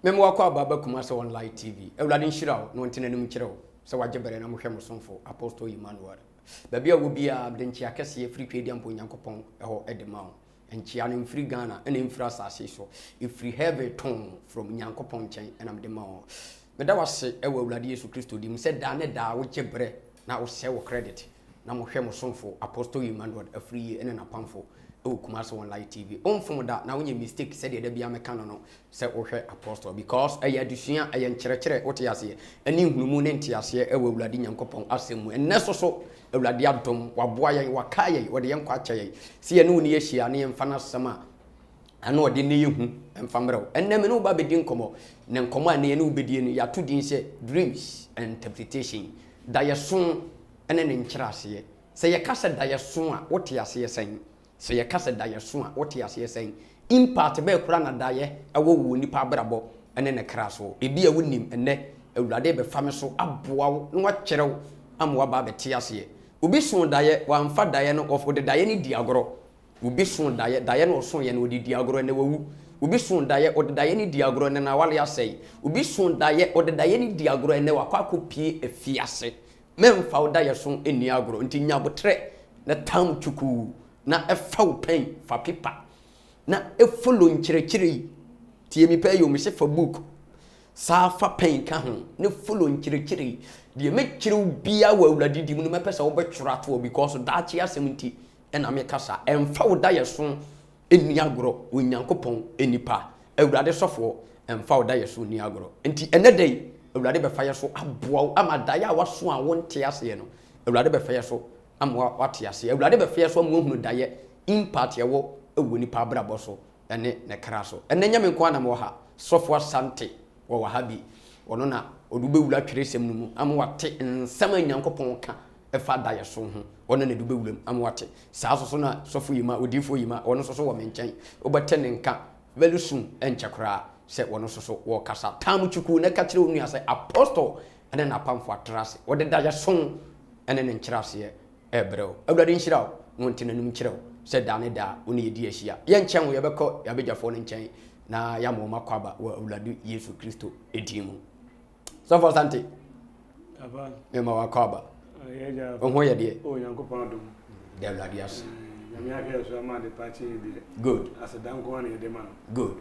Memo akwa baba Kumasi online TV. Ewlade nhyira no ntenanim kyerɛ wo. Sɛ wagyebere na mohwɛ mosomfo Apostle Emmanuel. Babia wo bia de nkyia kɛse afiri twedi ampo Nyankopɔn ɛhɔ edema wo. Nkyia no mfiri Ghana ɛna mfiri asase so. Ifiri heaven ton from Nyankopɔn nkyɛn ɛna mede ma wo. Meda wase ɛwɔ Ewlade Yesu Kristo dim sɛ da ne da wo gyebere na wo sɛ wo credit. Na mohwɛ mosomfo Apostle Emmanuel afiri ɛna napamfo. Oh, Kumasi online TV. From that now when you mistake said the be a mechanical say Apostle because a yadushian a yan chere what yasi and in Humunen Tiasia a will ladin yankopon asem and nesso a radiatum waboya wakaya or the young quache see a new near she and fanas sama I know the new and famro and then no baby didn't come then come on near no bedin ya two dinse dreams and interpretation diasun and then in cherasie say a casa diasuna what yasi saying. So ye kasa da yeso a wote ase yesen impact be kura na da ye ewo wo nipa brabo ene ne kra so ebi a wonim ene awurade be fame so aboa wo na wakyerɛw amwa ba be te ase obi so da ye wamfa da ye no of de da ye ni diagoro obi so da ye no so ye no de diagoro ne wawu obi so da ye de da ye ni diagoro ne na wale asɛe obi so da ye de da ye ni diagoro ne wakwa kopie afiase memfa wo da ye so eni agoro nti nyabotre na tam chuku na efa pen fa paper na e follow nkyerɛkyerɛ tie mi pɛ yo me se fa book sa fa pen ka ho ne follow nkyerɛkyerɛ de me kyerɛ bia wa awurade di mu no mepɛ sɛ wo bɛtwera to because daakye asɛm nti ɛna me kasa ɛmfa wo da yɛ so eni agoro onyankopɔn enipa awurade sɔfo ɛmfa wo da yɛ so eni agoro nti ɛnɛ dai awurade bɛfa yɛ so aboa ama da yɛ a waso a wonte ase no awurade bɛfa yɛ so amwa wate ase awurade be fe so amwo hunu daye impact ye wo ewo nipa brabo so ene ne kra so ene nyame nko anam wo ha sofo asante wo ha bi ono na odube wula tweresem no mu amwate nsam anyankopon ka efa daye so ho ono na dube wulam amwate saa so na sofo yima odifo yima ono so wo menchen obete ne nka very soon enchekra se ono so wo kasa tamuchuku na ka kire onu ase apostle ene na pamfo atrase wo de daye so ene ne nkyerase ebrew awurade nhyiraw wonte nanum kyerɛw sɛ da ne da woni yedi ahia yɛ nkyɛn wo yɛbɛkɔ yɛbɛgyafo ne nkyɛn na yɛamo makwaba wɔ awurade Yesu Kristo edin mu so for sante aba ma wakwaba yeja ho yɛ de o Nyankopɔn dom de awurade as nyame ahwɛ so ama de pachi de good asedan ko an yɛde ma good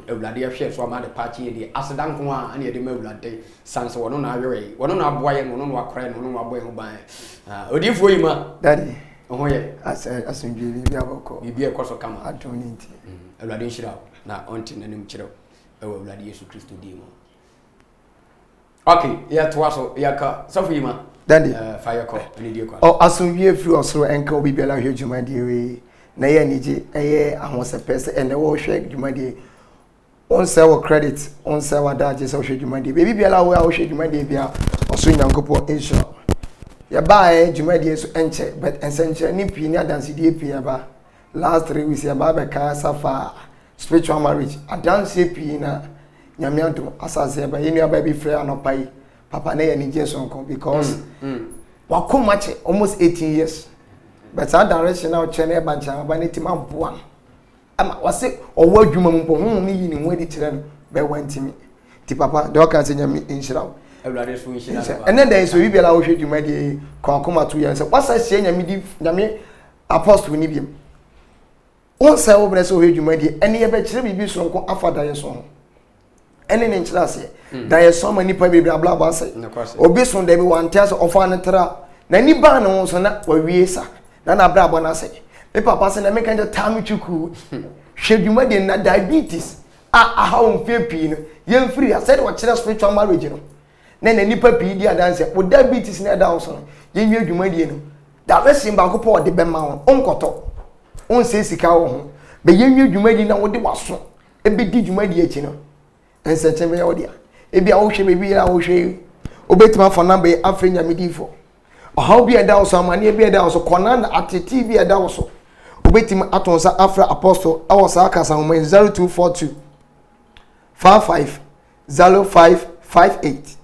awurade ahwɛ so ama de pachi de asedan ko an yɛde ma awurade sanse wono na ahwɛ wono na aboa yɛ wono na akora wono na aboa yɛ ho ban odifo yima daddy ho yɛ asundwe bi aboko bibi ekoso kama adoni nti awurade nhyira na onti nanim kyerɛw ɛwɔ awurade Yesu Kristo din mu okay ya to aso ya ka sofo yima daddy fire call ani die kwa asundwe firi osoro enka obi bela hwe dwumadie we na ye anije eye ahosepɛ sɛ ene wo hwe dwumadie on sɛ wo credit on sɛ wadaje sɛ wo hwe dwumadie bebi bela wo a wo hwe dwumadie bia oso Nyankopɔn insha ya bae dwumadie so enche but ensenche ni pii ni adanse die pii aba last 3 weeks ya ba be ka safa spiritual marriage adanse pii na nyame adom asase ba yenu aba bi frɛ anopai papa na ye ni Jesus nko because wakomache almost 18 years but that direction now chene ba ncha ba ne tima boa ama wase owo adwuma mu hu ni yi ni ho edi kire no be wantimi ti papa de o kan se nyame inshira awurade so nhyira ene den so bibia wo hwe dwumadie kwankoma to yɛ sɛ wasa hye nyame di nyame apostle ni biem on sa wo bre so hwe dwumadie ene ye be kyerɛ bibi so nko afada yɛ so ene ne nkyerɛ ase da yɛ so ma nipa bibia bla bla sɛ obi so da bi wante ase ofa ne tra na ni ba ne so na wawie sa na bra bɔ na sɛ me papa sɛ na me kan je tamu chuku hwe dwumadie na diabetes aha on fie no ye mfiri asɛ de wo kyerɛ spiritual marriage no na nipa pii di adanse wo diabetes na da so ye nwie dwumadie no da resin ba ko po de be ma won onkoto on se sika wo ho be ye nwie dwumadie na wo de waso e be di dwumadie achi no ense che be wo dia e bia wo hwe be bia wo hwe obetima for number afre nyamedifo o how bia da so amane bia da so kona na atete bia da so obetima atonsa afre apostle awasa akasa ho 0242 55 0558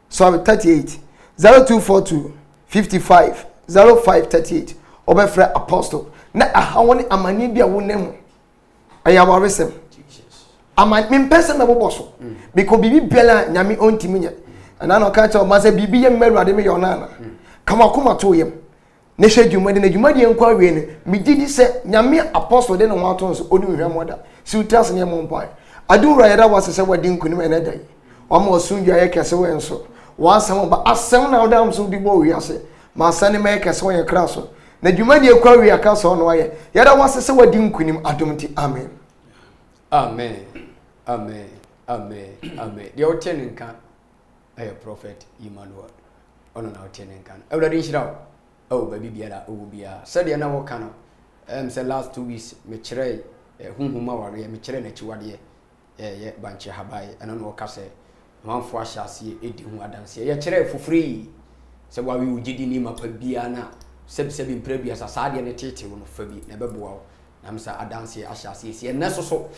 so 38 0242 55 0538 obefre apostle na ahawoni amani bia wonam ayawaresem ama me person me bobo so because bibi bela nyame ontimi nye ana no ka cha o ma say bibi ye mmeru ade me yonana kama kuma to yem ne hwe dwumade na dwumade enko awie ne me didi se nyame apostle de no wato so oni hwe moda si utas ne mo mpai adura yeda wase se wadi nkunim ene dai o ma osunjua ye kese we nso wasem ba asem na odam so di bo wi ase ma sane me kese we kra so na dwumade enko awie aka so no aye yeda wase se wadi nkunim adomti amen amen amen amen amen the otenenka ayo prophet Emmanuel ono na otenenka awurade nhyira oh baby biara oh bia said na wo kana say last 2 weeks me kire hunhuma ware me kire na chiwade ye banche habai ana no ka say manfo ahyase edi hu adanse ye kire fufuri se wa wi ugidi ni mapa bia na sebi mpre bia sa de ne tete wo no fa bi na beboa na msa adanse ahyase sie na so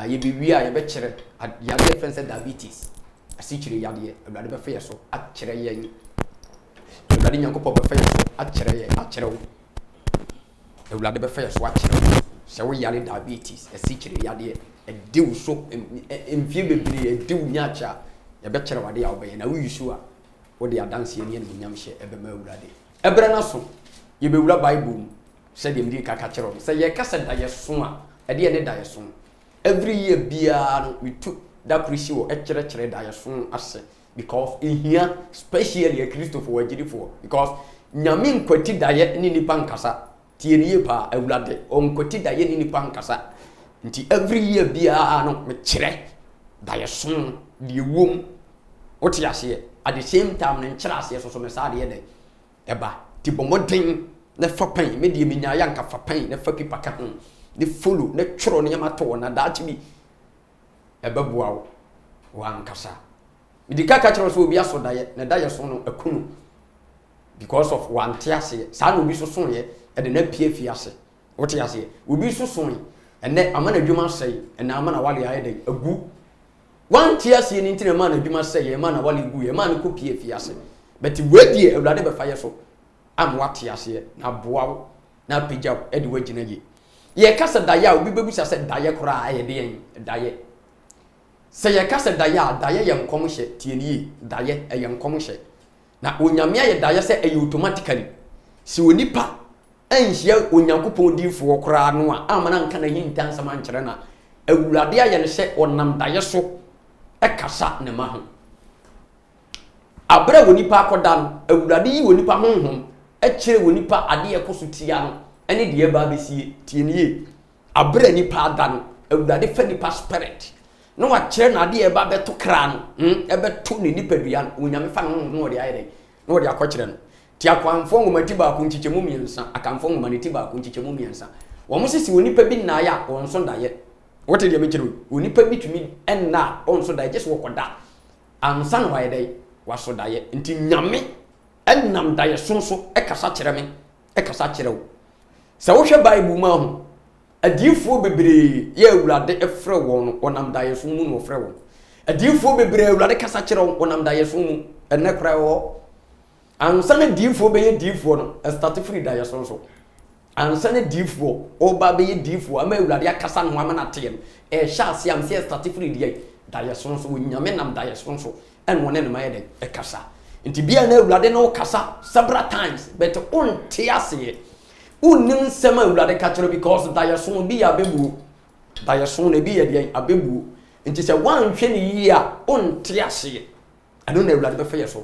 ye bi a ye be kire ya de fense diabetes asi kire ya de awurade be fe so a kire ye Ewurade Nyankopɔn bɛfa yɛ so akyerɛ yɛ akyerɛ wo Ewurade bɛfa yɛ so akyerɛ wo sɛ wo yare diabetes ɛsi kyerɛ yadeɛ ɛdi wo so mfie bebree ɛdi wo nyaakya yɛbɛkyerɛ wade a wobɛyɛ na wo yisu a wo de adanseɛ ne anyam hyɛ ɛbɛma Ewurade ɛbrɛ na so yɛbɛwura Bible mu sɛ deɛ mdi kaka kyerɛ wo sɛ yɛkasa da yɛ so a ɛdeɛ ne da yɛ so every year biara no we took that preach wo ɛkyerɛkyerɛ da yɛ so ase because in here especially a Christopher wajirifo because nyame nkwati daye ni nipa nkasa tie ne pa Ewurade onkwati daye ni nipa nkasa nti every year bia no me kyerɛ daye so de wom wote ase at the same time ne kyerɛ ase so me sa de ye eba ti bomoden na fa pan me de minya ya nka fa pan na fa pipa ka ho ne follow ne tworo ne yama to na dachi bi eba boa wo wankasa Midika kachiro so obi aso daye na daye so no akunu because of one tiase sa no obi so so ye e de na pie fiase wote ase obi so so ene amana dwuma sei ene amana wale aye de agu one tiase ni ntine ma na dwuma sei ye ma na wale gu ye ma na ko pie fiase but wedi Ewurade be fa ye so am wate ase na boa na pija e de wagina ye kasa daye obi bebusa se daye kora aye de yen daye se ye kasa daye ye nkom hye tieni daye ye nkom hye na onyame ye daye se e automatically si onipa anhia onyankopon difo kora no a amana nka na hinta nsama nkyere na Ewurade aye ne se onam daye so e kasa ne ma ho abra wonipa akoda no Ewurade yi wonipa honhom e kire wonipa ade ye koso tia no ene de ye ba besie tieni abra nipa ada no Ewurade fa nipa spirit no wa kire na ade e ba beto kra no beto ne nipadua no onyame fa no de ayede no de akɔkire no ti akwanfo ngomati ba ko nchichemu miensa akamfo ngomaniti ba ko nchichemu miensa wo mo sisi wonipa bi na ya won so daye wote de mekire wonipa bi tumi enna on so daye just wo koda ansa no ayede wa so daye nti nyame ennam daye sonso e kasa kire me e kasa kire wo se wo hwe Bible ma ho adifo bebree ye Ewurade efre won onam daye so mu no ofre won adifo bebree Ewurade kasa kire won onam daye so mu enne kra wo ansane difo be ye difo no start free daye so ansane difo oba be ye difo ama Ewurade akasa no ama na te e sha ase am se start free daye so nyame nam daye so en won ne ma ye de e kasa nti bia na Ewurade no kasa several times but on te ase unim sema Ewurade ka kire because daye so bi ya bebu daye so na bi ye de abebu nti se wan hwe ne yi a on te ase anu na Ewurade be fe so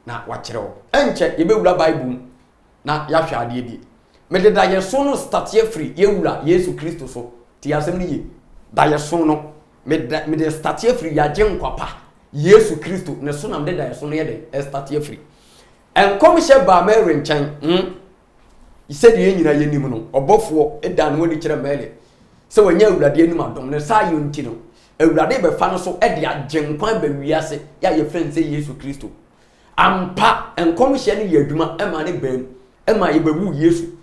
na wa kire wo enche ye be wura Bible na ya hwe ade bi me de daye so no start ye free ye wura Yesu Kristo so ti asem ni ye daye so no me de start ye free ya je nkwapa Yesu Kristo ne so na me de daye so no ye de start ye free enkom hye ba Mary nchen ise de nyina ye nim no obofo eda no woni kire mele se wanya Ewurade anim adom ne sa yo nti no Ewurade be fa no so e de agenkwan ba wiase ya ye friend say Yesu Kristo ampa enkom hye ne ye adwuma e ma ne bam e ma ye bawu Yesu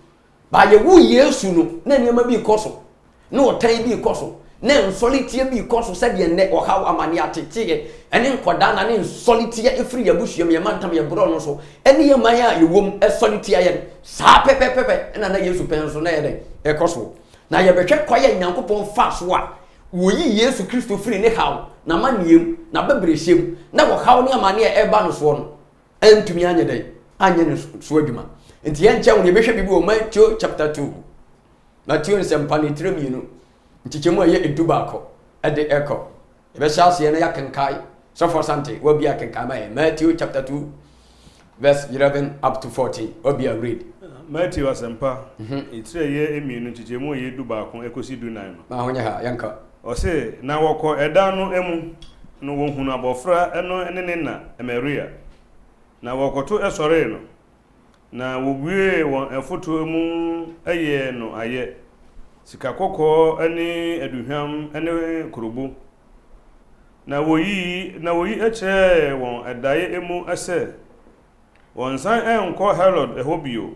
ba ye wu Yesu no na niam bi koso na otan bi koso na nsolitie bi koso se de ne ohaw amane atete ene nkoda na ne nsolitie efiri yabusuam ye mantam ye bro no so ene ye man ya ye wom esolitie ye sa pepepepe na Yesu pen so na ye de e koso na ye behwe kwaye Nyankopon fa so a wo yi Yesu Kristo free ne haw na maniem na bebrehiem na wo haw ne amane e ba no so no antumi anye dai anye ne so adwuma enti ye nche wo ne behwe bibi wo Matthew chapter 2 Matthew nsempa ne tiremienu ntichemu aye edubako ede eko ebe shaase ye na yakenkai so for something wo bia kenkai ma Matthew chapter 2 verse 11 up to 14 obi read Matthew asempa itire ye emienu ntichemu ye edubako ekosi du 9 ma honya ha yanka o se na woko eda no emu no wo hunu abofra eno ene na Maria na wokoto esore no na wobue won efoto mu eye no aye sika kokko ani aduhwam ene kurubu na woyi eche won edaye emu ase won san enko Herod ehobio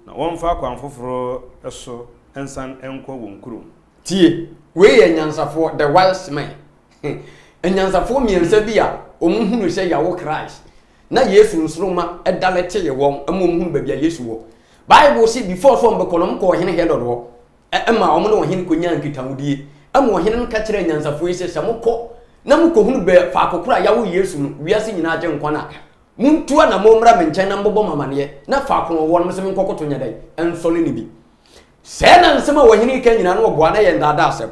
na won fa kwan foforo eso ensan enko won kurum tie we ye nyansafo the wise man enyansafo miensa bia omuhunu se yawo Christ na Yesu nsroma edalete ye won amomuhunu babia Yesu wo Bible say before so mbekonom ko hene Herod wo ema omo no hene konya nkitamudie ama ohene nka kire nyansafo yi se samukọ na mukohunu be fa akokura yawo Yesu no wiase nyina agye nkwana muntua na momra menchen na mbobọ mamane na fa akono wo no se menkokoto nya dai ensole ni bi sena nsema wo hene ka nyina no oboa na ye ndada asem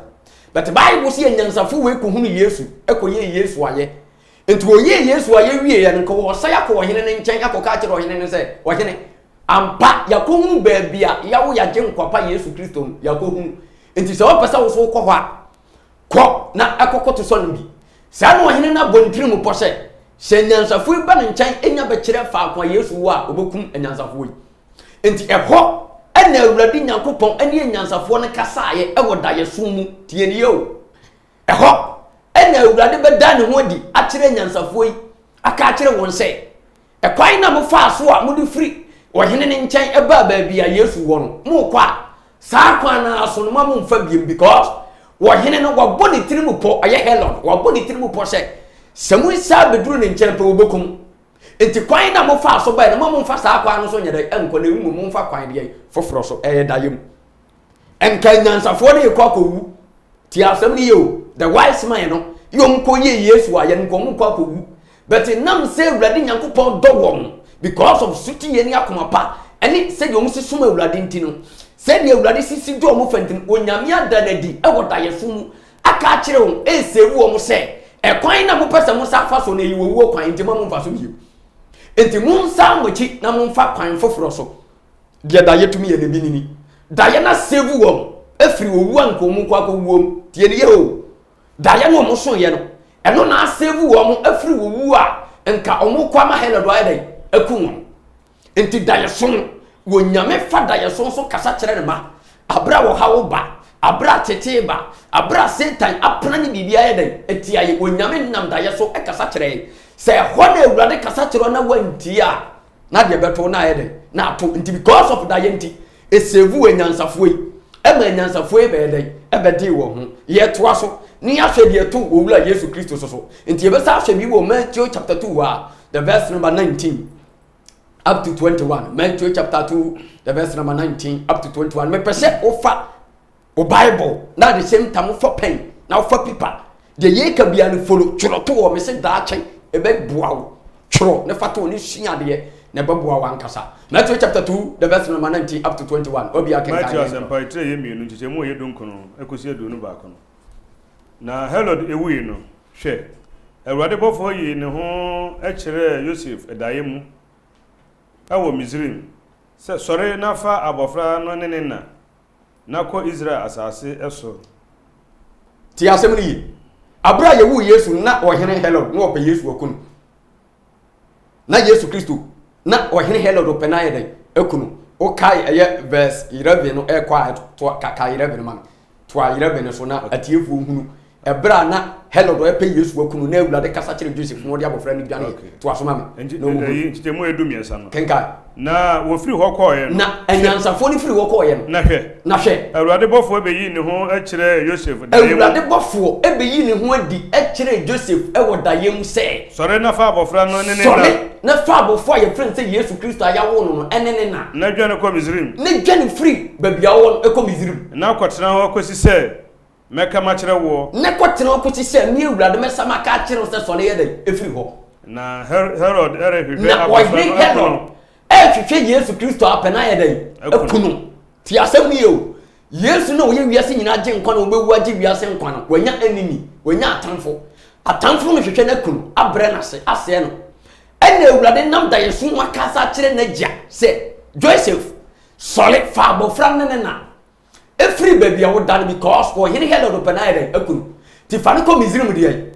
but Bible say nyansafo we kohunu Yesu ekoye Yesu aye enti oye Yesu aye wie ya nko wo sa yakọ ohene ne nchen akoka kire ohene ne se ohene ampa yakohunu baabia yawo yagye nkwapa Yesu Kristo yakohunu enti se wo pesa wo so kọ hwa kọ na akokoto so no bi sa no ohene na bontiri mu pose se nyansafo ba ne nchen enya be kire fa akwa Yesu wo a obekum nyansafo yi enti ehọ ena Awurade Nyankopon ene nyansafo ne kasaaye ewo daye sumu tie ne yo ehọ ena Awurade be da ne ho di a kire nyansafo yi aka kire won se ekwan na mo fa so a mo di free ohene ne nchen eba baabia Yesu wo no mo kwa saa kwa na aso no mo mfa biem because ohene no wabɔ ne tiri mu pɔ aye Herod wabɔ ne tiri mu pɔ se samu sa beduru ne nchen pe obekum enti kwan na mo fa so ba na mo mfa saa kwa no so nyeda enko na emu mo mfa kwan de foforo so dayem enka nyansafo ne ekọ akowu ti asem ne yo the wise man no yom ko ye Yesu aye nko mo kwa akowu but nam se Awurade Nyankopɔn dɔ wɔn because of suti ye ni akoma pa eni se yom si suma Awurade ntino se de Awurade sisi do mo fantin onyame adanadi e woda ye sumu aka kire won e sewu o mo se ekwan na mo pese mo sa fa so na yiwo kwan ntema mo fa so biu enti mo sa mochi na mo fa kwan foforo so de da ye tumi ye ne binini da ye na sewu won afiri owu anko mo kwa wuom tie ne ye o da ye no mo so ye no eno na sewu won afiri owu a nka omo kwa ma hele do ayedai akum enti da ye so wo nyame fa da ye so kasa kire ne ma abra wo hawo ba abra tete ba abra Satan apna ni bibia ayedai etia ye wo nyame nam da ye so kasa kire se ho na Awurade kasa kire na wantia na de beto na ayedai na ato enti because of da ye enti esevu enyansafo yi ema enyansafo yi be ayedai ebedi wo ho ye toa so ni ahwe de to owura Yesu Kristo so enti ebesa ahwe bi wo Matthew chapter 2 the verse number 19 up to 21 Matthew chapter 2 the verse number 19 up to 21 me pese ofa o Bible na the same time for pen na for paper de ye ka bia no follow choro to wo me se da chen ebe bua wo choro ne fato ni sua de na ebe bua wa nkasa Matthew chapter 2 the verse number 19 up to 21 obi akenka Matthew asempa itire ye mienu ntichemu ye dunkono ekosi adunu ba kono na Herod ewui no hwe Awurade bofo yi ne ho ekire Joseph edaye mu awo Misrim se sore na fa abofra no ne na ko Israel asase eso ti asem ni abra yewu Yesu na ohene Herod na ope Yesu akunu na Yesu Kristo na ohene Herod ope na yede akunu o kai eye verse 11 no e kwa to kaka 11 man to 11 so na atiefu hunu ebra na Herod ope Yesu akunu na Awurade kasa kire Joseph no de abofra ni biane to asoma me no ntitemu edumiensa no kenka na wo firi ho ko ye na enyansafo ni firi ho ko ye na hwe Awurade bofo ebeyi ne ho akire Joseph Awurade bofo ebeyi ne ho adi akire Joseph ewo dayem se sore na fa abofra no ne na fa abofo ye friend se Yesu Kristo ayawo no ene na dwane ko Misrim ne dwane free babia wo e ko Misrim na kwotena ho akosi se meka ma kire wo ne kotena ko ci se mi ewurade mesa maka kire se so ne ye dey efiri ho na Herod ere hwehwe na wahwe Herod hwehwe Yesu Kristo apena ye dey ekunu ti asem ni o Yesu na oye wiase nyina gye nkwa na obewu agye wiase nkwa na wanya enemy wanya atamfo no hwehwe na kunu abre na se ase no ene ewurade nam da yesu makasa kire na gya se Joseph solid fa abofra ne na every baby a wodan because ko hene Herod opena ye ekunu ti fa ne ko Misrim de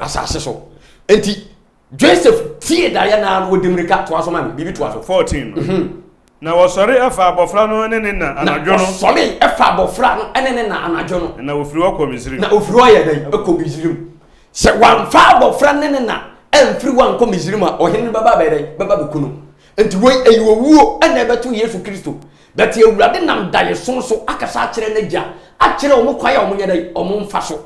asase so enti Joseph tie da ya na wodimrika to aso ma bibi to aso 14 na wosori afa abofra no ne na anadwo no wosori afa abofra no ne na anadwo no na ofiri wako Misrim na ofiri oye dan eko Misrim se wan fa abofra ne na emfiri wan ko Misrim a ohene baba ba dan baba be kuno enti wei eyiwo wuo na ebeto Yesu Kristo bet ewurade nam daye sonso akasa akire na gya akire omo kwaya omo nyedai omo mfa so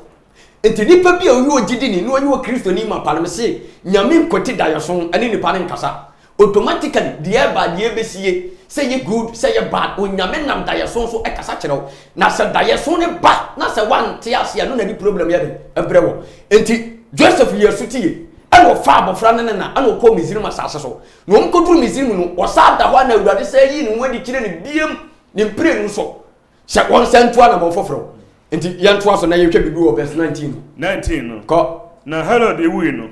enti nipa bi a oyi ogidi ni no oyi wo Kristo ni ma palem se nyame nkoti daye son ani nipa ne nkasa automatically the bad ye besie say ye good say ye bad onyame nam daye sonso ekasa kire na se daye son ne ba na se wan te ase no na di problem ye de ebrewo enti Joseph Yesu tie ano fa abofra ne na ano ko Misrim asase so no mkoduru Misrim no osada ho na awurade say yi no wadi kire ne biem ne mpre no so se won santu na bofofro enti yantu aso na ye hwe bibi wo verse 19 no ko na Herod ewi no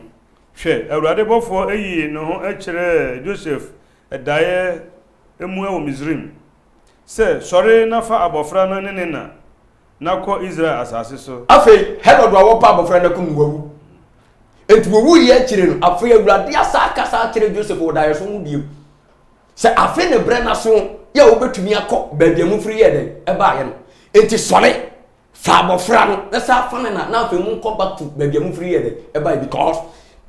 hwe awurade bofo eyi no ho ekire Joseph edaye emu wo Misrim se sori na fa abofra no ne na ko Israel asase so afi Herod wa wo pa abofra na kun wawu enti wo ye kire no afi awurade asaka sa kire Joseph wo daye so mu biem se afi ne bre na so ya obetumi akọ baabia mu firi ye den e ba ye no enti sori fa abofra no na sa fa na afi mu nkọ back to baabia mu firi ye den e ba because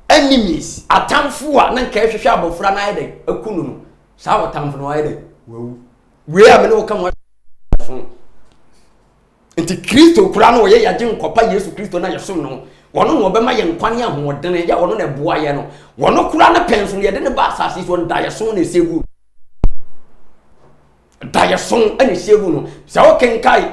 enemies atamfo a na nka hwehwe abofra na ye den akunu no sa watamfo no ye den wawu we a me no kam so enti Kristo kura no ye yagye nkopa Yesu Kristo na yesom no wono no obema ye nkwane ahodene ya wono na boa ye no wono kura na penso ye de ne ba asase so nda yesom na sevu da yesom ane sevu no se o kenkai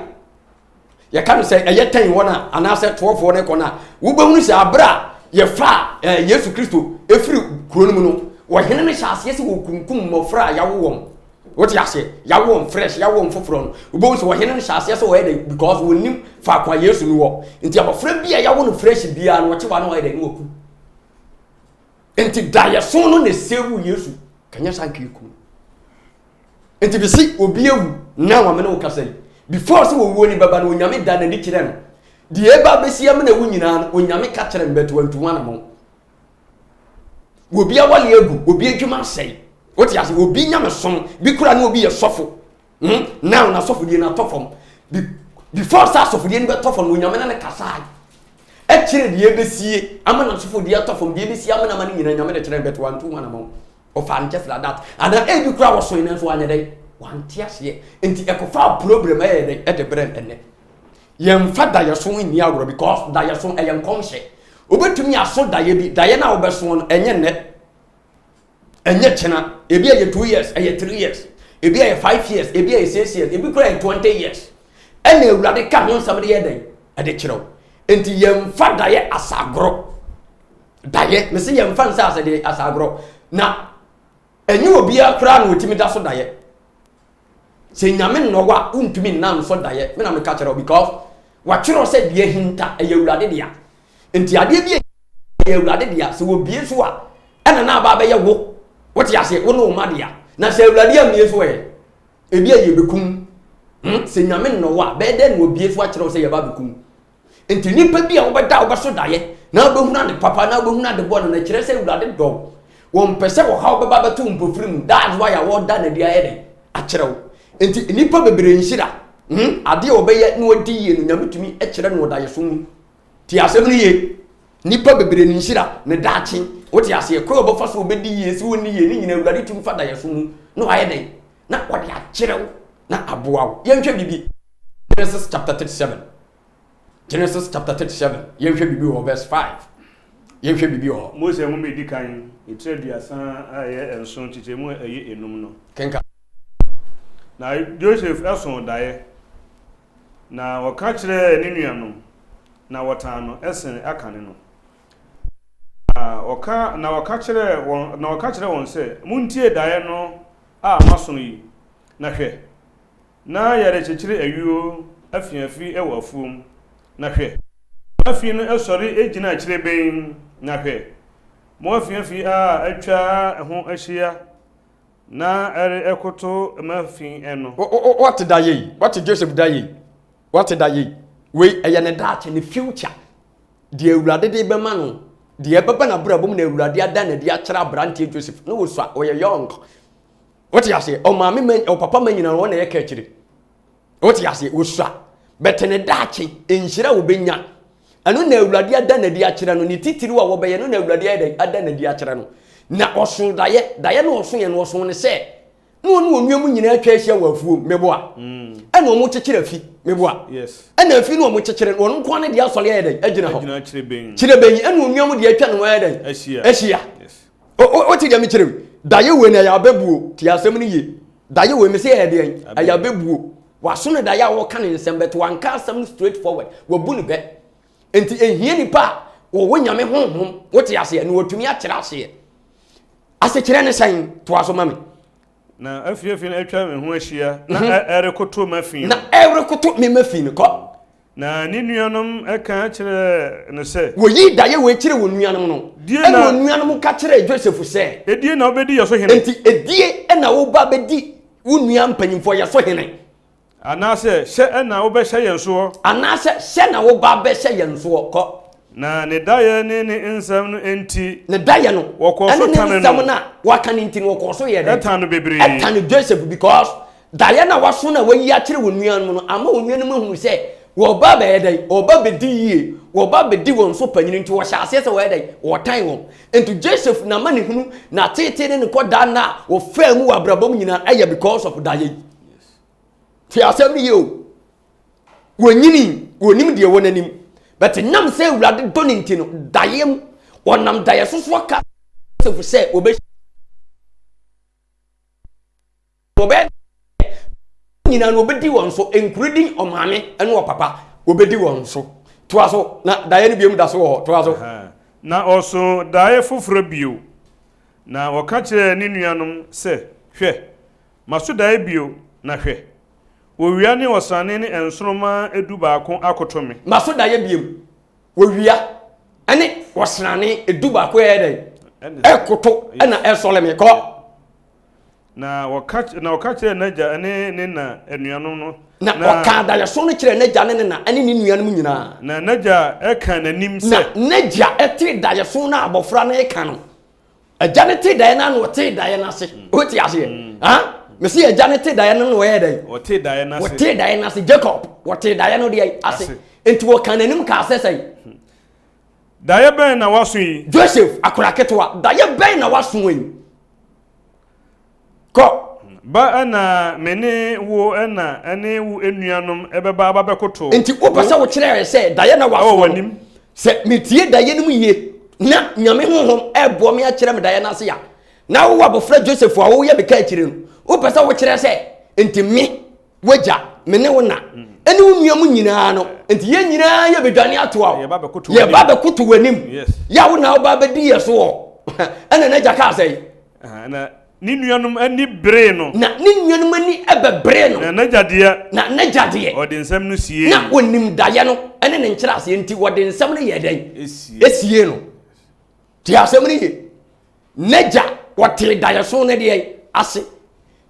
ye kan se eye tan wona ana se 12 ne kona wo behunu se abra ye fa Yesu Kristo efiri kuro no mu no wo hene ne hyase se wo kunkum mofra ya wo what you say ya wo fresh ya wo foforo no ubo so wo hene hyase so wo dey because wo nim fa kwa Yesu no wo enti abofra bia ya wo no fresh bia no wo che wa no wo dey no ku enti da ye so no ne sewu Yesu kanya sanki ku enti bi si obi ewu na wa me no kasa before so wo ni baba no onyame da na di kire no di eba besi am na wu nyina no onyame ka kire mbeto antu wana mo wo bia wale egu obi adwuma sei what you say obi nyame som bi kura na obi ye sofo now na sofo die na tofom before sa sofo die ni be tofom no nyame na ne kasa e kire die besie ama na sofo die tofom die besie ama na ma ni nyina nyame de kire beto antu wana mo of and just like that and e bi kura wo so ina so anya dai wan tiase enti e ko fa problem e de brand enne yem fa da ye so ni agro because da ye so e yem komhye obetumi aso da ye bi da ye na wo be so no enye ne enye chena ebi aye 2 years aye 3 years ebi aye 5 years ebi aye 6 years ebi kura 20 years ene ewurade ka ho nsam de ye den ade kirew enti yem fa da ye asagro da ye me se yem fa nsa asade asagro na enye obi akura na otimi da so da ye se nyame no wa untumi nan so da ye me na me ka kirew because wa kirew se de hinta aye ewurade dia enti ade bi aye ewurade dia se wo bie so a ena na ba be ye wo what you say wono madia na se ewurade am yeso ebi aye bekum se nyame no wa be de no obie so a kire se ye ba bekum enti nipa bi a wo beda wo beso daye na wo behuna de papa na wo behuna de bono na kire se ewurade do wo mpese wo ha wo beba beto mpofirim that's why I want da na dia ye de a kire wo enti nipa bebre nhira ade wo be ye no odi ye no nyame tumi e kire no daye so mu ti asem ni ye nipa bebre nhira ne daachi what you say ko obo faso obedi yesu woni ye ni nyina ewurade tum fada yeso mu no aye den na wode a kirew na aboa wo ye nhwe bibi Genesis chapter 37 ye nhwe bibi wo verse 5 ye nhwe bibi wo Moses mu medi kan etreduasa aye enso chiche mu aye enum no kenka na Joseph eson daye na wɔka kyerɛ ne nuanom na wɔtaa no ɛsen aka ne no wɔka kyerɛ wɔn sɛ muntie daeɛ no a masono yi na hwɛ na yɛre kyekyere ayuo afiafi ɛwɔ afuom na hwɛ afi no ɛsɔre egyina akyire bɛn na hwɛ mo afiafi a atwa ho ahyia na ɛre ɛkoto mafi ɛno what daye what Joseph daye what daye we ɛyɛ ne daakye ne future de awurade de bɛma no de ɛbɛba na brabom na awurade ada na de akyerɛ abrante Joseph no wo so ɔyɛ young what you say o maame man o papa man nyina wo na yɛ ka akyire what you say wo so bɛte ne daakye enhyira wo benya ɛno na awurade ada na de akyerɛ no ne titiri wa wo bɛyɛ no na awurade ada na de akyerɛ no na ɔso daye no ɔso yɛ no ɔso ne sɛ no onuamu nyina atwa ahyia wɔ afuom meboa ɛna ɔmo kyekyere afi meboa yes ɛna afi no ɔmo kyekyere no ɔno nko ne de asɔre yɛ dɛn agyina hɔ kyerɛ bɛnyi ɛna onuamu de atwa no yɛ dɛn ahyia o ti de me kyerɛ daye we na ya bebuo ti asɛm no ye daye we me se yɛ dɛn aya bebuo waso ne daye a wɔka ne nsɛm bɛto wanka asɛm straight forward wabu ne bɛ enti ehie nipa wo nyame honhom wote ase ne watumi akyerɛ ase ase kyerɛ ne sɛn to aso mame na afiafi na atwa me ho ahyia na ɛrekoto mafi na ɛrekoto me mafi ne kɔ na ne nuanom ɛka kyerɛ ne sɛ woyi daye we kyerɛ wo nuanom no ɛna wo nuanom ka kyerɛ Joseph sɛ edie na obedi yɛ so hene enti edie ɛna wo ba bedi wo nua mpanyimfo yɛ so hene anaasɛ hyɛ ɛna wobɛhyɛ yɛn soɔ anaasɛ hyɛ na wo ba bɛhyɛ yɛn soɔ kɔ na ne daye ne nsɛm no enti ne daye no wɔkɔ so tane no nsɛm na waka ne enti no wɔkɔ so yɛ dɛ ɛta no bebree ɛta no Joseph because daye na waso na wayi akyerɛ wo nuanom no ama wo nuanom ahu sɛ wo ba bɛyɛ dɛ wo ba bedi yie wo ba bedi wɔn so panyin nti wɔhyɛ aseɛ sɛ wɔyɛ dɛ wɔtan wɔn enti Joseph na ma ne hunu na tete ne kɔda na wo fa mu wɔ abrabom nyina ɛyɛ because of daye ti asɛm ne yo wɔnyini wɔnim deɛ wɔ n'anim but nam say awurade do ne nti no dayem wonam daye soso ka Joseph say obe nyina no obedi won so including omame ene papa obedi won so to aso na daye no biom da so ho to aso na oso daye foforo bio na woka kire ne nuanom se hwe maso daye bio na hwe wowia ne osane ne ensoroma edu baako akotome maso daye biem wowia ane osane edu baako ye den ekoto na esole me ko na woka kire naja ne na anuanom no na woka daye so no kire naja ne na ane ne nuanom nyina na naja eka nanim se na naja eti daye so na abofra na eka no agya ne te daye na no te daye na se o ti ase ha me see agya ne te daye no we den o te daye na se o te daye na se Jacob o te daye no de ase enti wo kan nanim ka asesai daye ben na waso yi Joseph akora ketwa daye ben na waso yi ko ba na mene wo na ene wo enuanom ebeba ababekoto enti wo pese wo kire se daye na waso wanim se metie daye no ye na nyame honhom ebo me a kire me daye na se ya na wo abofra Joseph a wo ye beka kire no wo pese wo kire se enti me wagya mene wo na ene wo nuam nyina no enti ye nyina ye bedwane ato a ye ba bekoto wanim ya wo na wo ba bedi ye so ene na jaka sai na ni nuanum ani bre no na ni nuanum ani ebebre no na najade na najade odi nsem no sie na wonim daye no ene ne nkyira ase enti wodi nsem no ye den esie no ti asem no ye naja wote daye so ne de ase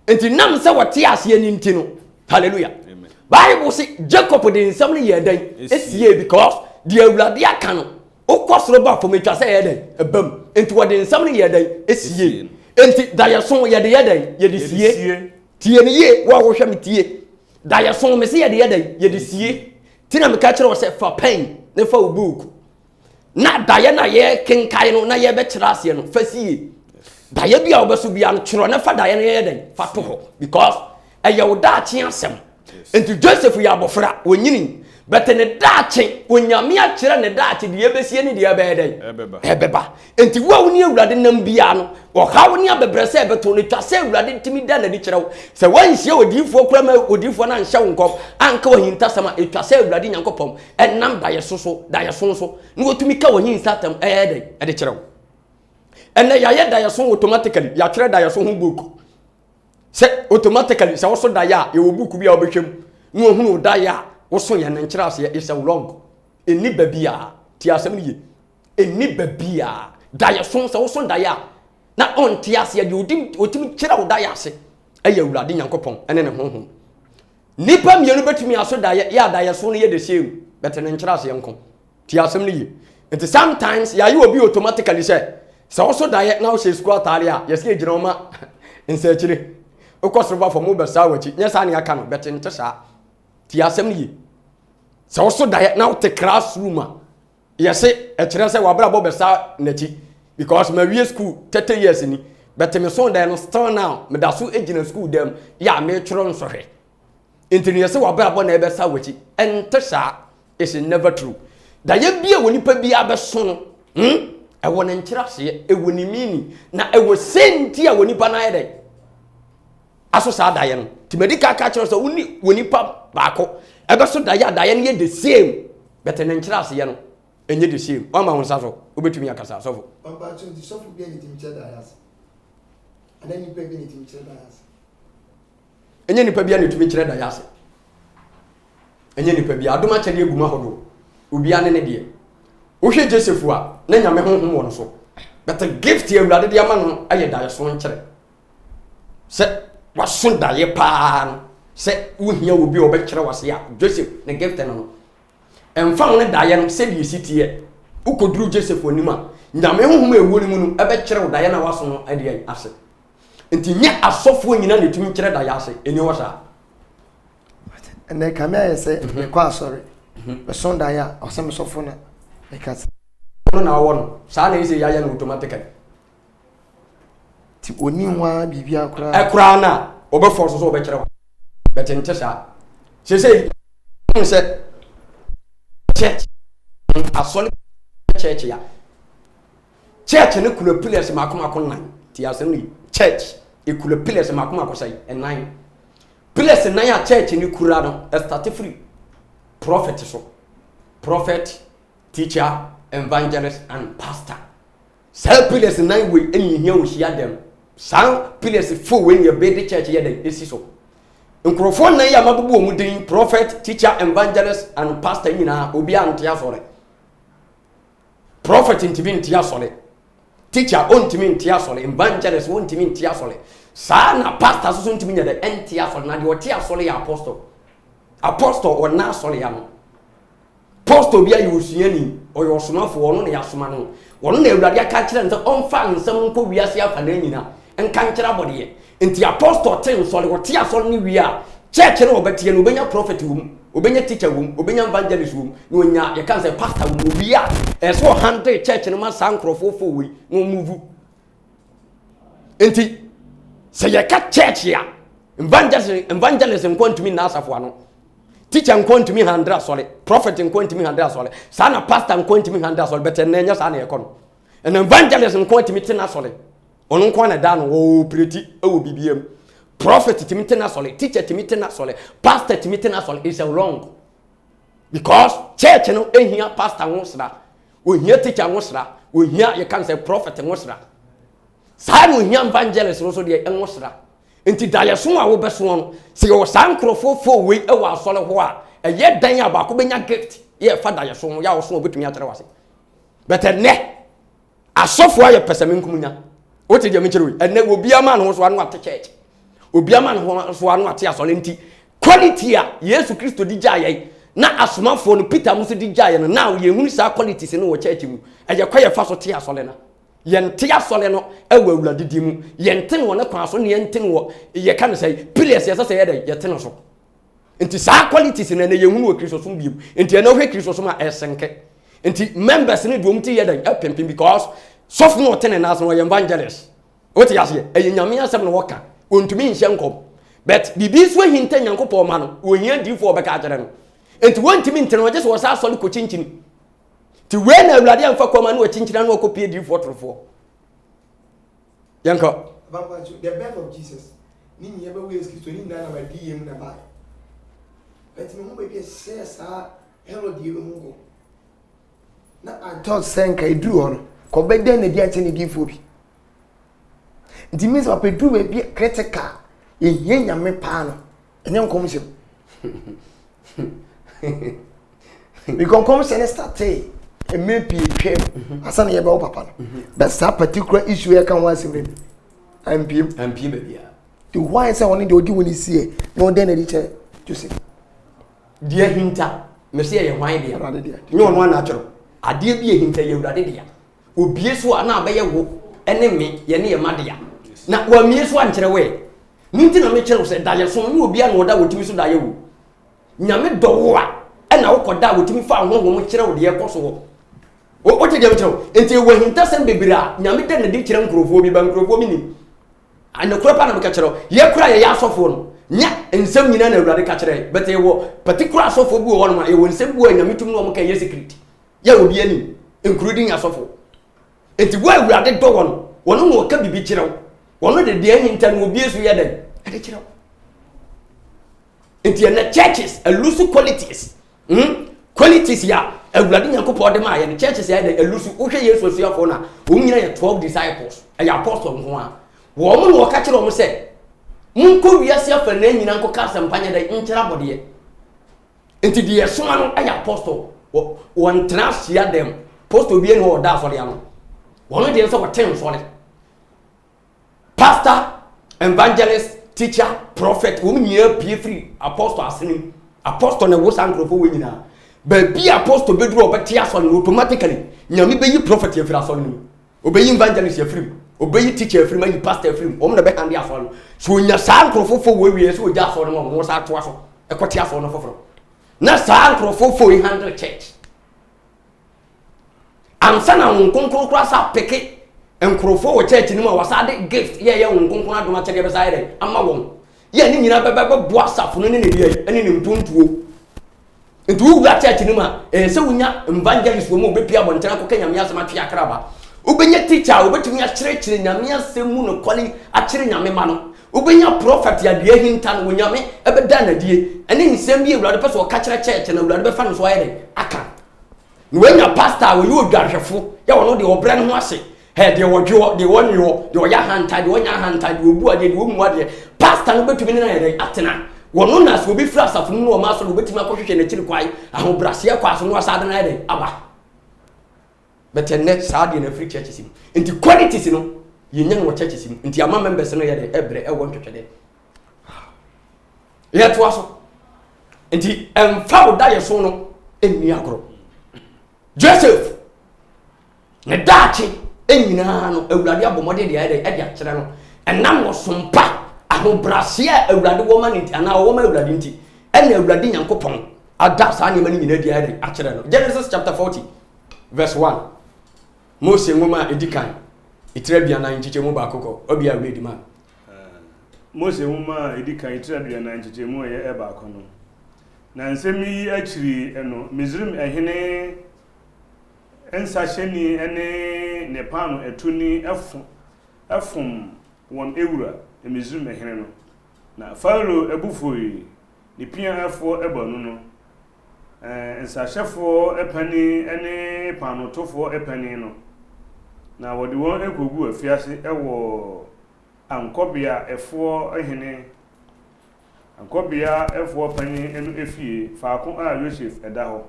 enti nam se wote ase ni enti no hallelujah amen Bible say Jacob de nsem no ye den esie because the awurade aka no okosoro ba fometwa se ye den ebam enti wodi nsem no ye den esie enti daye so ye de sie tie ne ye wo hwehwe me tie daye so me se ye de sie tina me ka kire wo se fa pen ne fa book na daye na ye kenkai no na ye be kire ase no fa sie daye bia wo beso bia no kire na fa daye no ye den fa to ho because eye wo da achi asem enti Joseph ya abofra wonyini but ne daakye onyame akyerɛ ne daakye de ebesie ne de ebɛɛdɛ ebeba enti wo woni awurade nam bia no ɔhaw ne abebrɛsɛ ebeto ne twasɛ awurade ntimi da na di kyerɛw sɛ wanhyie odiifo kura ma odiifo na nhyɛ nkɔm anka wahintasɛm a etwasɛ awurade nyankopɔm ɛnam daye so ne wotumi ka wahintasɛm ɛɛdɛ ɛde kyerɛw ɛnɛ yɛayɛ daye so automatically yɛatwerɛ daye so ho book sɛ automatically sɛ woso daye a yɛwɔ book bi a wobɛhwɛm ne ohunu daye a woso yɛ nkyerɛ ase is a wrong eni babia ti asɛm ye eni babia daye so sɛ woso daye a na on ti ase de otim kyerɛ wo daye ase ɛyɛ awurade nyankopɔn ɛne ne honhom nipa mienu betumi aso daye ya daye so no yɛ de shame bɛte ne nkyerɛ ase nko ti asɛm ye nti sometimes ya yi obi automatically sɛ woso daye na wo hye school atare a yɛsɛ egyina oma nsa kyire okɔsoro fa mo bɛsa wachi nyɛ sa ne aka no bɛte nte sa ti asɛm ye sɛ woso daye na wo te classroom a yɛsɛ ɛkyerɛ sɛ wabra bɔ bɛsa nachi because my year school 30 years ni but me so daye no still now me da so egyina school dem ya me tworo nsohwe enti ne yɛsɛ wabra bɔ na ɛbɛsa wachi ɛnte sa is never true daye bia woni pa bia bɛso no ɛwɔ ne nkyerɛ ase ɛwɔ ne mini na ɛwɔ senti a woni pa na yɛdɛ aso sa daye no ti medical ka kyerɛ sɛ woni pa baako ɛbɛso daye daye no yɛ the same but ne nkyerɛ ase yɛ no enye the same o ma won sa so obetumi akasa so fo papa so di so fu bi ani tim kyerɛ daye ase ana ni pa bi ani tim kyerɛ daye ase enye ni pa bi ani tim kyerɛ daye ase enye ni pa bi adoma kyerɛ eguma hodo obi ane ne de wo hwe Joseph a na nyame honhom wɔ no so but a gift ye awurade de ama no ayɛ daye so nkyerɛ sɛ waso daye pa no sɛ wo hia obi obɛkyerɛ wase a Joseph ne gift no emfa wo ne daye no sɛ de sitie ukoduru Joseph onim a nyame honhom ewo ni mu no ɛbɛkyerɛ wo daye na waso no ade ase enti nya asɔfo nyina ne tumi kyerɛ daye ase eni wo sa ene kamia yɛ sɛ kwa asɔre beson daye a ɔsɛm sɔfo na ekasa no na wo no saa na yɛ yɛ no automatically ti oni wa bibia kura ekura na obɛfɔ so obɛkyerɛ wa bɛte nte saa sɛ church asɔle church ya church ne kula pillars makoma nan ti asɛm ni church e kula pillars makoma ko sai enan pillars nan ya church ni kura no start free prophet so prophet teacher evangelist and pastor sai pillars nan we eni hia wo hia dem san pillars fo we ne be the church ya dem esi so nkrofo nan ya mabubu omu din prophet teacher evangelist and pastor nyina obi ante asore prophet ntimi ntia sole teacher ontimi ntia sole evangelist ontimi ntia sole saa na pastor so ntimi nya de ntia sole na de otia sole ya apostle ona sole ya no apostle bia yusuani oyo somafo wono na yasoma no wono na awurade aka kire nse onfa nsem nko wiase afa na nyina nka nkira bode enti apostle ten sole otia sole ni wi a church no obetie no obenya prophet wum obenya teacher wum obenya evangelist wum no nya ye kan say pastor wum obi a so handle church no ma san krofofo wi no move enti say ye ka church ya evangelist nkontumi na asafo ano teacher nkontumi handle sole prophet nkontumi handle sole sa na pastor nkontumi handle sole better na nya sa na ye kono en evangelist nkontumi tena sole ono nko na da no o preti e wo bibiem prophet timite na sole teacher timite na sole pastor timite na sole is wrong because church no ehia pastor nwosra ohia teacher nwosra ohia you can say prophet nwosra sai no ohia evangelist no so de nwosra enti daye so a wo beso no se yo san krofofo we e wa sole ho a eye dan ya ba ko benya gift ye fa daye so ya wo so obetumi atere wase but ne asofo aye pesamenkumunya o te je me kire we ene obi ama no so anu ate church obi ama no so anu ate asole nti quality a Yesu Kristo di jaye na asomafo no Peter muso di jaye no na ye hunu sa qualities no wo church mu eje kwa ye fa so te asole na ye nte asole no ewa awurade di mu ye nte no ne kwa so ne ye nte no ye ka no say pillars ye say ye dey ye te no so nti sa qualities na ye hunu wo Kristo so bi mu nti na hwe Kristo so ma esenke nti members ne duom te ye dey apempem because soft no ten na so ye evangelist what you say e nyame asem no woka ontumi nhye nkom but bibi so hinta nyankopɔ ma no ohia difo obeka agere no enti wontimi ntene wo just wo sa asole ko chinchin ti we na awurade amfa kwama na wo chinchina na wo ko pie di fotorofo yanka the birth of Jesus ni nyi ebe we Kristo ni na ba di yem na ba enti mo be bi share sa Herod yem mo go na anto senka eduru ho no ko be den na di ante ni di fo bi nti means wa pedru we bi critical ye nyame pa no enye nkom se we can come say start e me pie twem asa na ye be o papa no but that particular issue here can one say MPM baby the why say one dey odi woni sie no den na di che Joseph dia hinta me se ye hwan dia nyo no na atwero ade bi ye hinta ye urade dia obie so na abaye wo ene me ye ne ye madea na wa mie so ankyere we ninti na me kyere se da ye so ne obi an oda wotimi so da ye wo nyame do a na wo koda wotimi fa ho ho kyere wo de ye koso wo o te dem kyere enti we hinta sem bebira nyame de ne di kyere nkrofo bi ba nkrofo mi ni ana kura pa na me ka kyere ye kura ye asofo no nya ensem nyina na awurade ka kyere but ye wo particular asofo bi wo no ma ye wo nsem bu nyame tum no mo ka ye secret ye obi ani including asofo enti wo awurade do wo no no ka bibi kyere wo no de de hinta no obi esu ye den ade kyere enti na churches a loose qualities qualities ya awurade nyankopɔ de ma ye ne churches ya de a loose wo hwe yesu asuafo na wo nyina ye 12 disciples ya apostles ho a wo mo no ka kyere wo se munko wiase afa na nyina nko ka sampanya da nkyera bode enti de ye soma no ya apostle won transia dem apostle bi no da afore ya no wono de so woten so ne pastor evangelist teacher prophet wo nyina pie free apostle aseni apostle na wo sankrofo wo nyina ba bi apostle bedru obeti aso no automatically nyame beyi prophet ya free aso no obeyi evangelist ya free obeyi teacher ya free ma yi pastor ya free o mo na be hande aso no so nya sankrofo fo wo wie so oja aso no mo sa to aso ekoti aso no foforo na sankrofo fo yi handle church ansana nkonkron kra sa peke enkrofo wo church ni ma wasade gift ye nkonkron adoma chede be sa ye ama won ye ni nyina be boa safo no ne ne ye ene ne mpuntuo ntu wu church ni ma se wunya evangelist wo mo be pia bontena ko kanya miasa ma twa akraba ubenya teacher obetumi a kyerɛkyerɛ nyame asɛmu no kwali a kyerɛ nyame ma no ubenya prophet ya de hinta no nyame ebeda na die ene nsɛm bi awurade pɛ so ɔka kyerɛ church na awurade bɛfa no so ayɛ aka no wenya pastor wo yo dwahwefo ya wono de obrɛ no ho ase he de wodwo de wonyo de oya hanta de wonya hanta de obu ade de womu ade pastor no betumi na yɛ atena wono na so obi fra asafo no ma so obetumi akɔhwehwɛ na kyiri kwai ahobrase kwa so no asade na yɛ aba but net saadi na free churches sim nti qualities no yenya no churches sim nti ama members no ye de ebre e won twetwede ye to aso nti emfa wo da ye so no eni agro Joseph ne daachi enyina no awurade abomode de ye de akere no enam wo sompa ahobrase a awurade wo ma nti ana wo ma awurade nti ena awurade nyankopon ada sa ne ma ni nyina de ye de akere no Genesis chapter 40 verse 1 Mose ngoma edikan itrabia na nchichemu ba akoko obi a ready man Mose ngoma edikan itrabia na nchichemu ye eba akono na nsemi yi akiri eno Misrim ehene ensaheni ene nepano etuni efum won ewura Misrim ehene no na Pharaoh ebufoi ni pia efo ebanu no ensahefo epani ene panotofo epani no na wodi won ekogu afiase ewo ankobia efo ehene ankobia efo pani enu efie faako a Joseph eda ho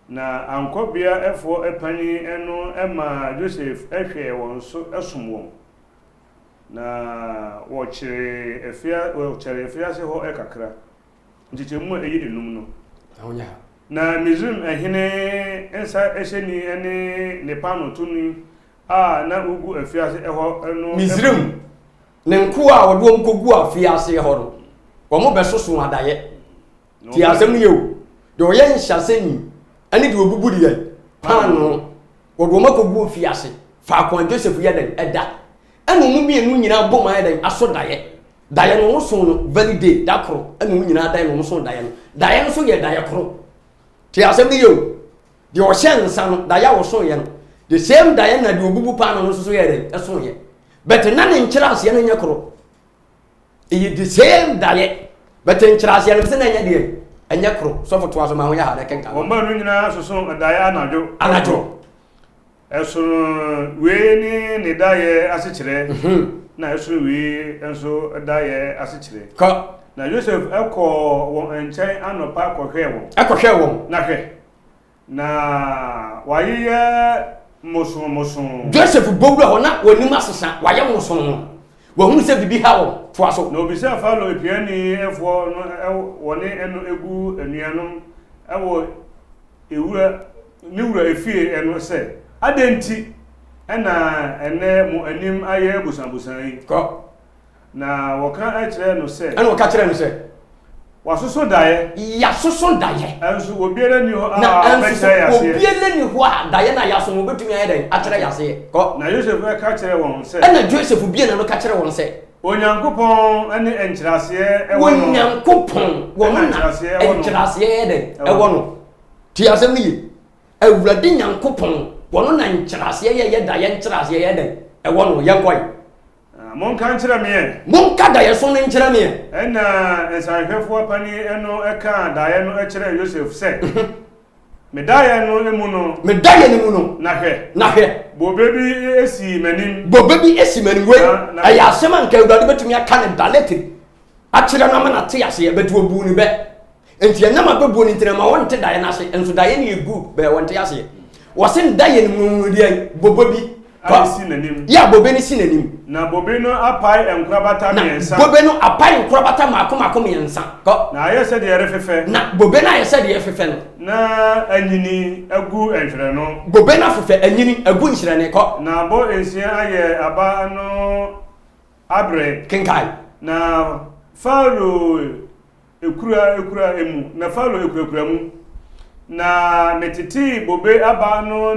na ankobia efo epani enu ema Joseph ehwe won so esum won na wo kire efiase ho ekakra ntichemu eyi enum no ahonya na Misrim ehene ensa eheni ene nepano tuni na ugu afiase eho eno Misrim ne nko a wodo nkogu afiase eho no wo mo besoso adaye ti asem yew de wo ye nhyaseni ani de obubudi ye pano wodo makogu afiase fa akwan Joseph ye den eda enu mu bi enu nyina bom aye den aso daye daeɛ no so no validate da koro ɛna wo nyinaa daeɛ no so daeɛ no daeɛ no so yɛ daeɛ koro te asɛm ni yo de ɔhyɛ nsa no daeɛ wo so yɛ no the same daeɛ na de obubu pa no so yɛ de ɛso yɛ but na ne nkyerɛ aseɛ no nyɛ koro ɛyɛ the same daeɛ but nkyerɛ aseɛ no sɛ na nyɛ deɛ ɛnyɛ koro so foto aso ma ho yɛ ha de kenka wɔn ba no nyinaa so daeɛ anadwo ɛso we ni daeɛ asekyerɛ na ɛso we enso daeɛ asekyerɛ ka na Joseph ɛkɔ wɔn nkyɛn anɔpa akɔhwɛ wɔn na hwɛ na wayɛ moson Joseph bowura hɔ na wɔnim asesa wayɛ moson wɔhunu sɛ bibi ha wɔ toa so na obisa Faro epiani ɛfoɔ no wɔne ɛno egu anuanom ɛwɔ ewura ne wura efie ɛno sɛ adenti ɛna ɛnɛ mo anim ayɛ busanbusan yi kɔ na wɔka akyerɛ no sɛ ɛna wɔka kyerɛ no sɛ wasoso daeɛ yasoso daeɛ ɛnso obiara ni hɔ na ɛnso obiara ni hɔ a daeɛ na yaso mo betumi ayɛ dɛn akyerɛ yaseɛ kɔ na Joseph ɛka kyerɛ wɔn sɛ ɛna Joseph bie na no ka kyerɛ wɔn sɛ Onyankopɔn ɛne ɛnkyerɛaseɛ ɛwɔ no Onyankopɔn wɔn na ɛnkyerɛaseɛ yɛ dɛn ɛwɔ no ti asɛm ni Awurade Nyankopɔn wɔn na nkyerɛaseɛ yɛ daeɛ nkyerɛaseɛ yɛ dɛn ɛwɔ no yɛn kɔi monka nkyerɛ me monka daeɛ so no nkyerɛ me ɛna nsanhwɛfoɔ pani ɛno ɛka daeɛ no ɛkyerɛ Joseph sɛ me daeɛ no emu no me daeɛ no mu no na hwɛ bobe bi esi m'anim wei ɛyɛ asɛm a nka Awurade betumi aka ne dalete akyerɛ no ama na te aseɛ betu obu ni bɛ enti ɛnam abɛbu ni ntina ma wɔnte daeɛ no ase nso daeɛ no yɛ good bɛ wɔnte aseɛ wɔse daeɛ no mu deɛ bobe bi si n'anim ya bobe ni si n'anim na bobe no apai enkurabata miɛnsa bobe no apai enkurabata maako miɛnsa kɔ na ayɛ sɛ deɛ refefɛ na bobe na ayɛ sɛ deɛ refefɛ no na anyini agu nhwere no bobe na fefɛ anyini agu nhwere ne kɔ na bo ensia ayɛ aba no abre kenkai na Faro ekura emu na Faro ekura mu na metiti bobe aba no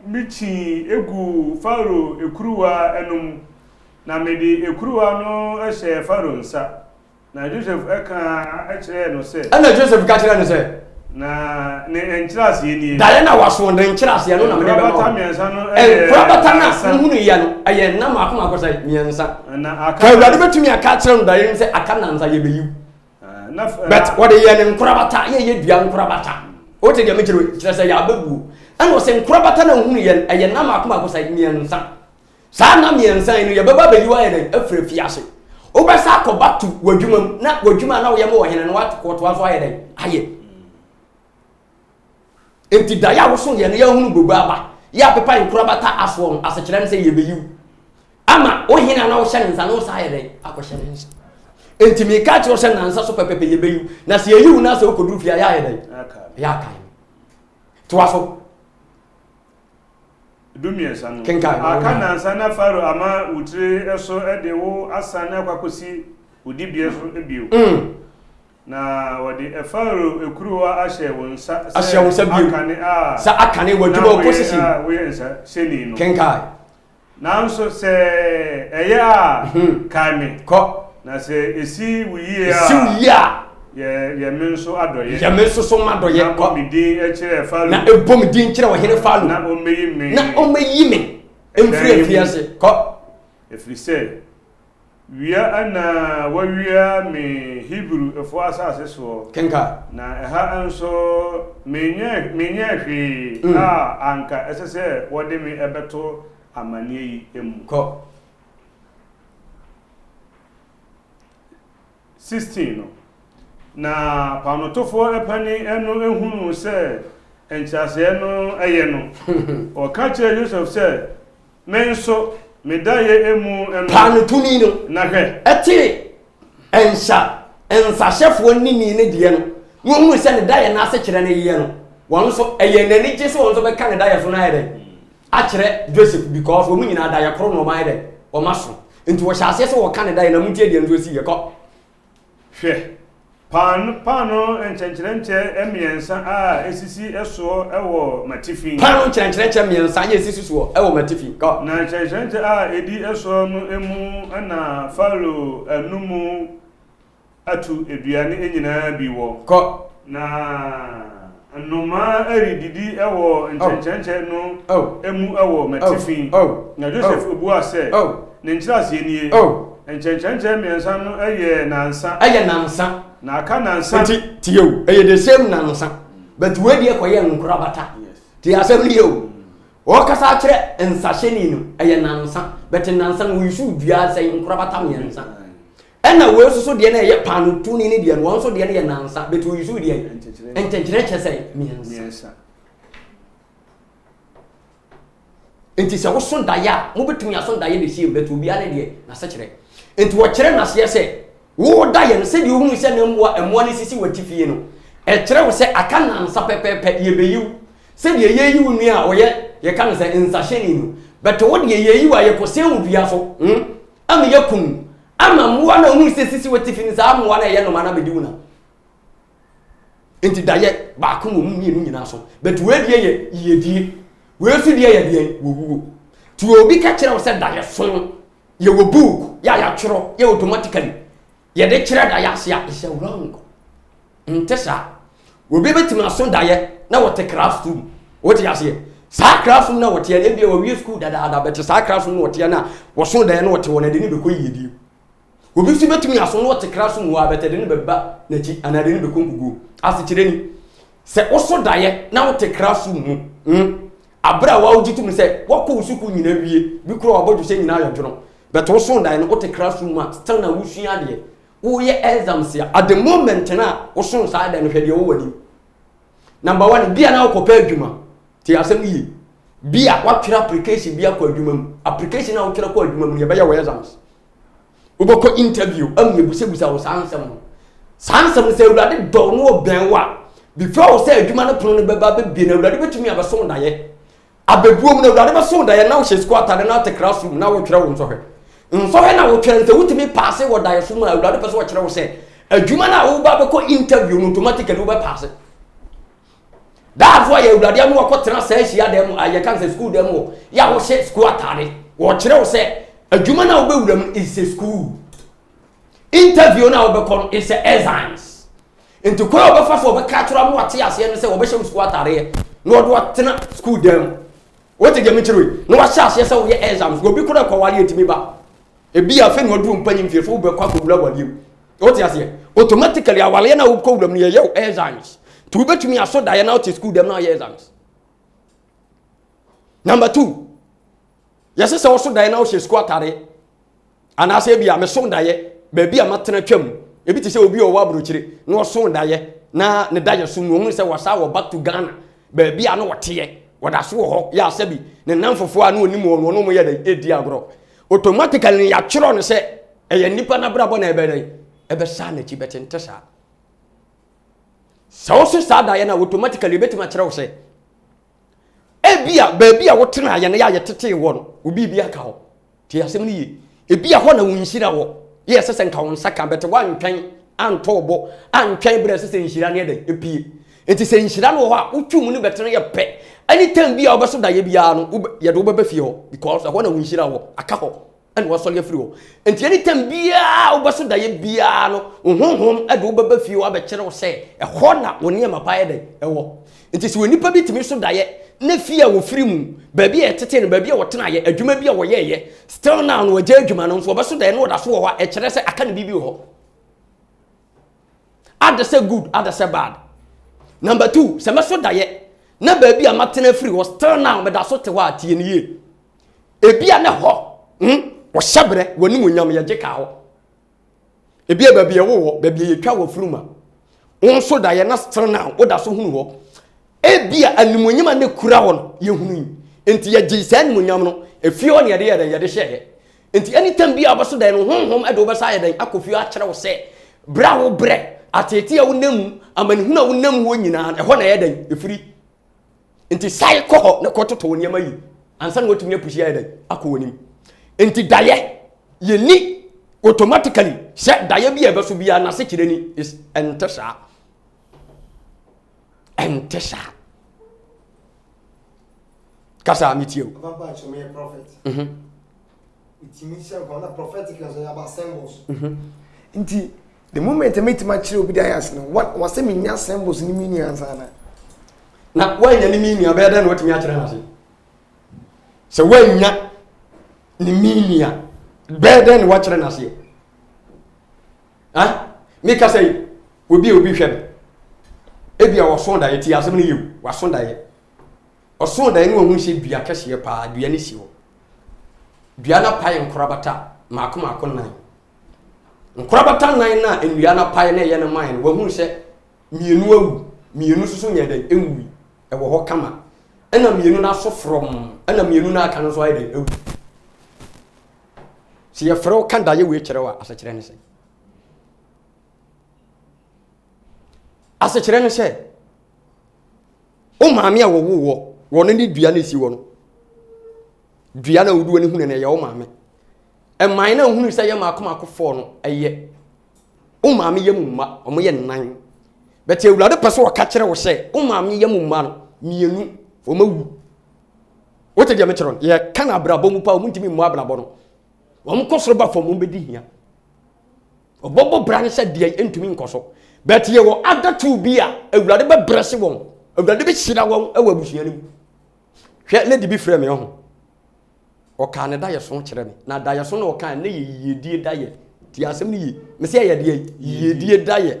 michi egu Faro ekuruwa enum na mede ekuruwa no ehye Faro nsa na Joseph eka ekyere no se ana Joseph ka kyerɛ no se na ne enkyerase ni dae na waso ne enkyerase no na mede bɛ bata miensa no kurabata na hunu ya no ɛyɛ nam akoma akɔsa miensa na aka Awurade betumi aka kyerɛ no dae sɛ aka nansa yɛ beyiw but what yɛ ne kurabata yɛ dua kurabata o te deɛ me kyerɛ sɛ yɛ ababuo ɛna ɔsɛ nkurabata na hunu yɛ ɛyɛ nam akoma akɔsa miensa saa na miensa no yɛ bɛba beyiw ayɛ dɛ afre fiase wobɛsa akɔba to wadwuma mu na wadwuma na woyɛ mo wɔ hene no watɔtoa so ayɛ dɛ ayɛ enti daeɛ a woso yɛ no yɛhunu bobo aba yɛ apepa nkurabata asoɔ no asekyerɛ no sɛ yɛbɛyiw ama wo hene na wohyɛ ne nsa na wo sa ayɛ dɛ akɔhyɛ ne nsa enti meka kyerɛ sɛ nansa so pɛpɛpɛ yɛbɛyiw na sɛ yɛyiw na sɛ wokɔduru fie a yɛ ayɛ dɛ yɛ akae toa so dumiensa no kenkai aka nansa na Faro ama utire eso ede wo asa na kwakosi odibie so ebio na wode Faro ekuruwa ahye wonsa akane sa akane wadwuma opposition we nsa sheni no kenkai nanso se eye a kaime ko na se esi wuyi a ye menso adoye ya menso so madoye ko mi din e kire Faro na ebom din kire wo hene Faro na o meyi me emfiri afiase ko efiri se wia ana wawia me Hebrew efo asase so kenka na eha anso menya hwe a anka esese wode me ebeto amane yi emu ko 16 no na panotofo epani eno ehunu se enchase no eye no o ka kire Joseph se menso medaye emu eno panotuni no na hwe eti ensahefo nini ne de no wohunu se ne daye na ase kire ne ye no won so eye nani gye se won so be ka ne daye so na ye a kire Joseph because wo nyina daye kro no ma ye o maso nti wo hyase se wo ka ne daye na mutie de nzo si ye ko hwe Pano enchenche emiensa esisi eso ewo matifi. Pano enchenche emiensa esisi so ewo matifi. Ko. Na enchenche edi eso no emu ana falo enumu atu eduane enyina bi wo. Ko. Na anoma erididi ewo enchenche no emu ewo matifi. Na Joseph Obua se. Ne nchirase nie. Enchenche emiensa no eye nansa. Eye nansa. Na aka nansa tiyo the same nansa but we dey koye nkura bata ti asem liyo o kasa kire nsahye no nansa but nansa no yisu dua sai nkura bata miensa ena we so de na ye panu tuni ni de no won so de na ye nansa but we yisu de entenchire chese miensa enti se wo so daya mo betumi aso daya de sie but obi ale de na se kire enti wo kire na se se wo da ye no se di hu se na emwa ne sisi watifie no e kire wo se aka nansa pepepe ye beyiw se de ye yiw nu a wo ye kan se nsahye no but wo de ye yiw a ye ko se wudua so am ye kun ama mwa na hu se sisi watifie ni sa mwa na ye no mana bediw na enti da ye ba ko mo mu nyina so but we de ye die we su de ye de wo tu obi ka kire wo se da ye so ye wo book ya tworo ye automatically ye de kire da ya sia is wrong ntesa we be betima so da ye na wote classroom wote ya sia sa classroom na wote ya bia we school da bet sa classroom wote ya na wo so da ye na wote wona de ni be ko yedi we be su betimi aso na wote classroom wa bet de ni be ba na chi ana de ni be ko ngugu ase kire ni se wo so da ye na wote classroom abra wa ojitu se wo ko usuku nyina wie bi kro obodu se nyina ayodwono bet wo so da ye na wote classroom ma still na wo sua de wo ye exams ya at the moment na wo so sa da no hwede wo wani number 1 bia na wo kopa adwuma ti asem yi bia wa twira application bia ko adwuma mu application na wo twira ko adwuma mu ye be ya wo exams wo boko interview am ye busebusa wo sansam se urade do no obenwa before wo say adwuma no pono no beba be bia na urade betumi abeso da ye abebuom na urade beso da ye na wo hye squat na te classroom na wo twira wo nso hwe nsohe na wo twere nse wutimi pass wo da yeso mu na awurade pese wo kyere wo se adwuma na wo ba be ko interview no automatically wo be pass that's why awurade am wo ko tena sa hia dem aye kan se school dem wo ya wo hye school atare wo kyere wo se adwuma na wo be wuram is a school interview na wo be ko is a exams into ko wo be fa so wo be ka tora mu ate ase no se wo be hye school atare no wo tena school dem wo te gemi kyere no wa hye ase se wo ye exams go bi ko na ko wale etimi ba ebi afa no duru mpanyim fiefo be kwa kowura waliem wote ase automatically awale na wo kowura mu ye exams tu betumi aso da ye na out school dem na ye exams number 2 yese se wo so da ye na wo school atare ana ase bia me so da ye ba bia matena twam ebi ti se obi o wa abrochire na wo so da ye na ne da ye so no hu se wo sa wo back to Ghana ba bia na wo te wada so ho ya asabi ne namfofo a na onim wo no mo ye da edi agro automatically ya chiro no se eye nipa na brabo na ebe sa na chi betente sa so sa da ye na automatically betima chiro se ebia ba bia wo tena ye na ya tete wo no obi bia ka ho ti asem ni ye ebia ho na wonhira wo ye sese nka won saka bete wantwen antobo antwen bre sese nhira ne de epie enti se nhira no ho a utwum no betene ye pe anytime bia obeso da ye bia no ye do beba fie ho because ho na wonhira wo aka ho and was all free ho enti anytime bia obeso da ye bia no honhom ade wo beba fie ho abekere wo se ho na woni mapa ye de ewo enti se woni pa bitimi so da ye na fie wo free mu ba bia etete no ba bia wo tena ye adwuma bia wo ye still now no waje adwuma no so obeso da ye no da so ho a ekere se aka ne bibi ho other say good other say bad number 2 se meso da ye na ba bia matena free wo still now be da so te ho atie ne ye ebia ne ho wo hyebre woni wonyam ye gye ka ho ebia ba bia wo ba bia ye twa wo fruma won so da ye na still now wo da so hunu ho ebia animonyam na kura ho no ye hunu enti ye gye se animonyam no efie ho ne ye de hye enti anytime bia obeso da ye no honhom ade obeso aye den akofie a kyere wo se bra wo bre atete a wonam amanihuna a wonam ho nyina e ho na ye den efiri enti sai ko ho ne kototo woniam ayi ansa na wotumi apushi aye den akowonim enti daye ye ni automatically sɛ daeɛ bi a ɛbɛ so biara n'ase kyerɛ ni is ɛnte saa kasa mi tie o. Papa actually me a prophet. It means say na prophetic as about symbols. Nti the moment me ti ma kyerɛ obi da yas no what was say me nya symbols ni meaning ansa na wanya ni meaning abɛɛ dɛ na wotumi akyerɛ n'ase sɛ wanya ni meaning bɛɛ dɛ na wakyerɛ n'ase me ka sɛ obi hwɛ me ebi a wɔso da yɛ ti asɛm no yewu waso da yɛ ɔso da yɛ no wɔn hyɛ dua kɛseɛ paa dua ne si hɔ dua na pae nkorabata maako nan nkorabata nan na nnua na pae na ɛyɛ ne man no wɔn sɛ mienu awu mienu soso nyɛ dɛ enwi ɛwɔ hɔ kama ɛna mienu na so from ɛna mienu na aka no so ayɛ dɛ ewu si yɛ frɛ kan da yɛ wei kyerɛ wa asɛkyerɛ ne sɛ asɛkyerɛ ne sɛ o maame a wɔwo wɔn ne dua na si wɔ no dua na wudu ne hunu na yɛ o maame ɛman na hunu sɛ yɛ maako fɔ no ɛyɛ o maame yɛ mu mma ɔmo yɛ nan bɛtɛ ewurade pɛ so ɔka kyerɛ wo sɛ o maame yɛ mu mma no mienu ɔmo wu wote deɛ me kyerɛ no yɛ ka na abrabɔ mu pa ɔmo ntimi mu abrabɔ no ɔmo kɔ soro ba fam ɔmo bɛdi hia ɔbɔbɔ bra ne sɛ deɛ ntumi nkɔ so bɛtɛ yɛ wɔ adatu bi a ewurade bɛ brɛse wɔn ewurade bɛ hyira wɔn ɛwɔ abusua no mu hwɛ lady bi frɛ me ho ɔka ne da yɛ so kyerɛ me na da yɛ so na ɔka ne yɛ yedie da yɛ ti asɛm ne yie me sɛ yɛ deɛ yedie da yɛ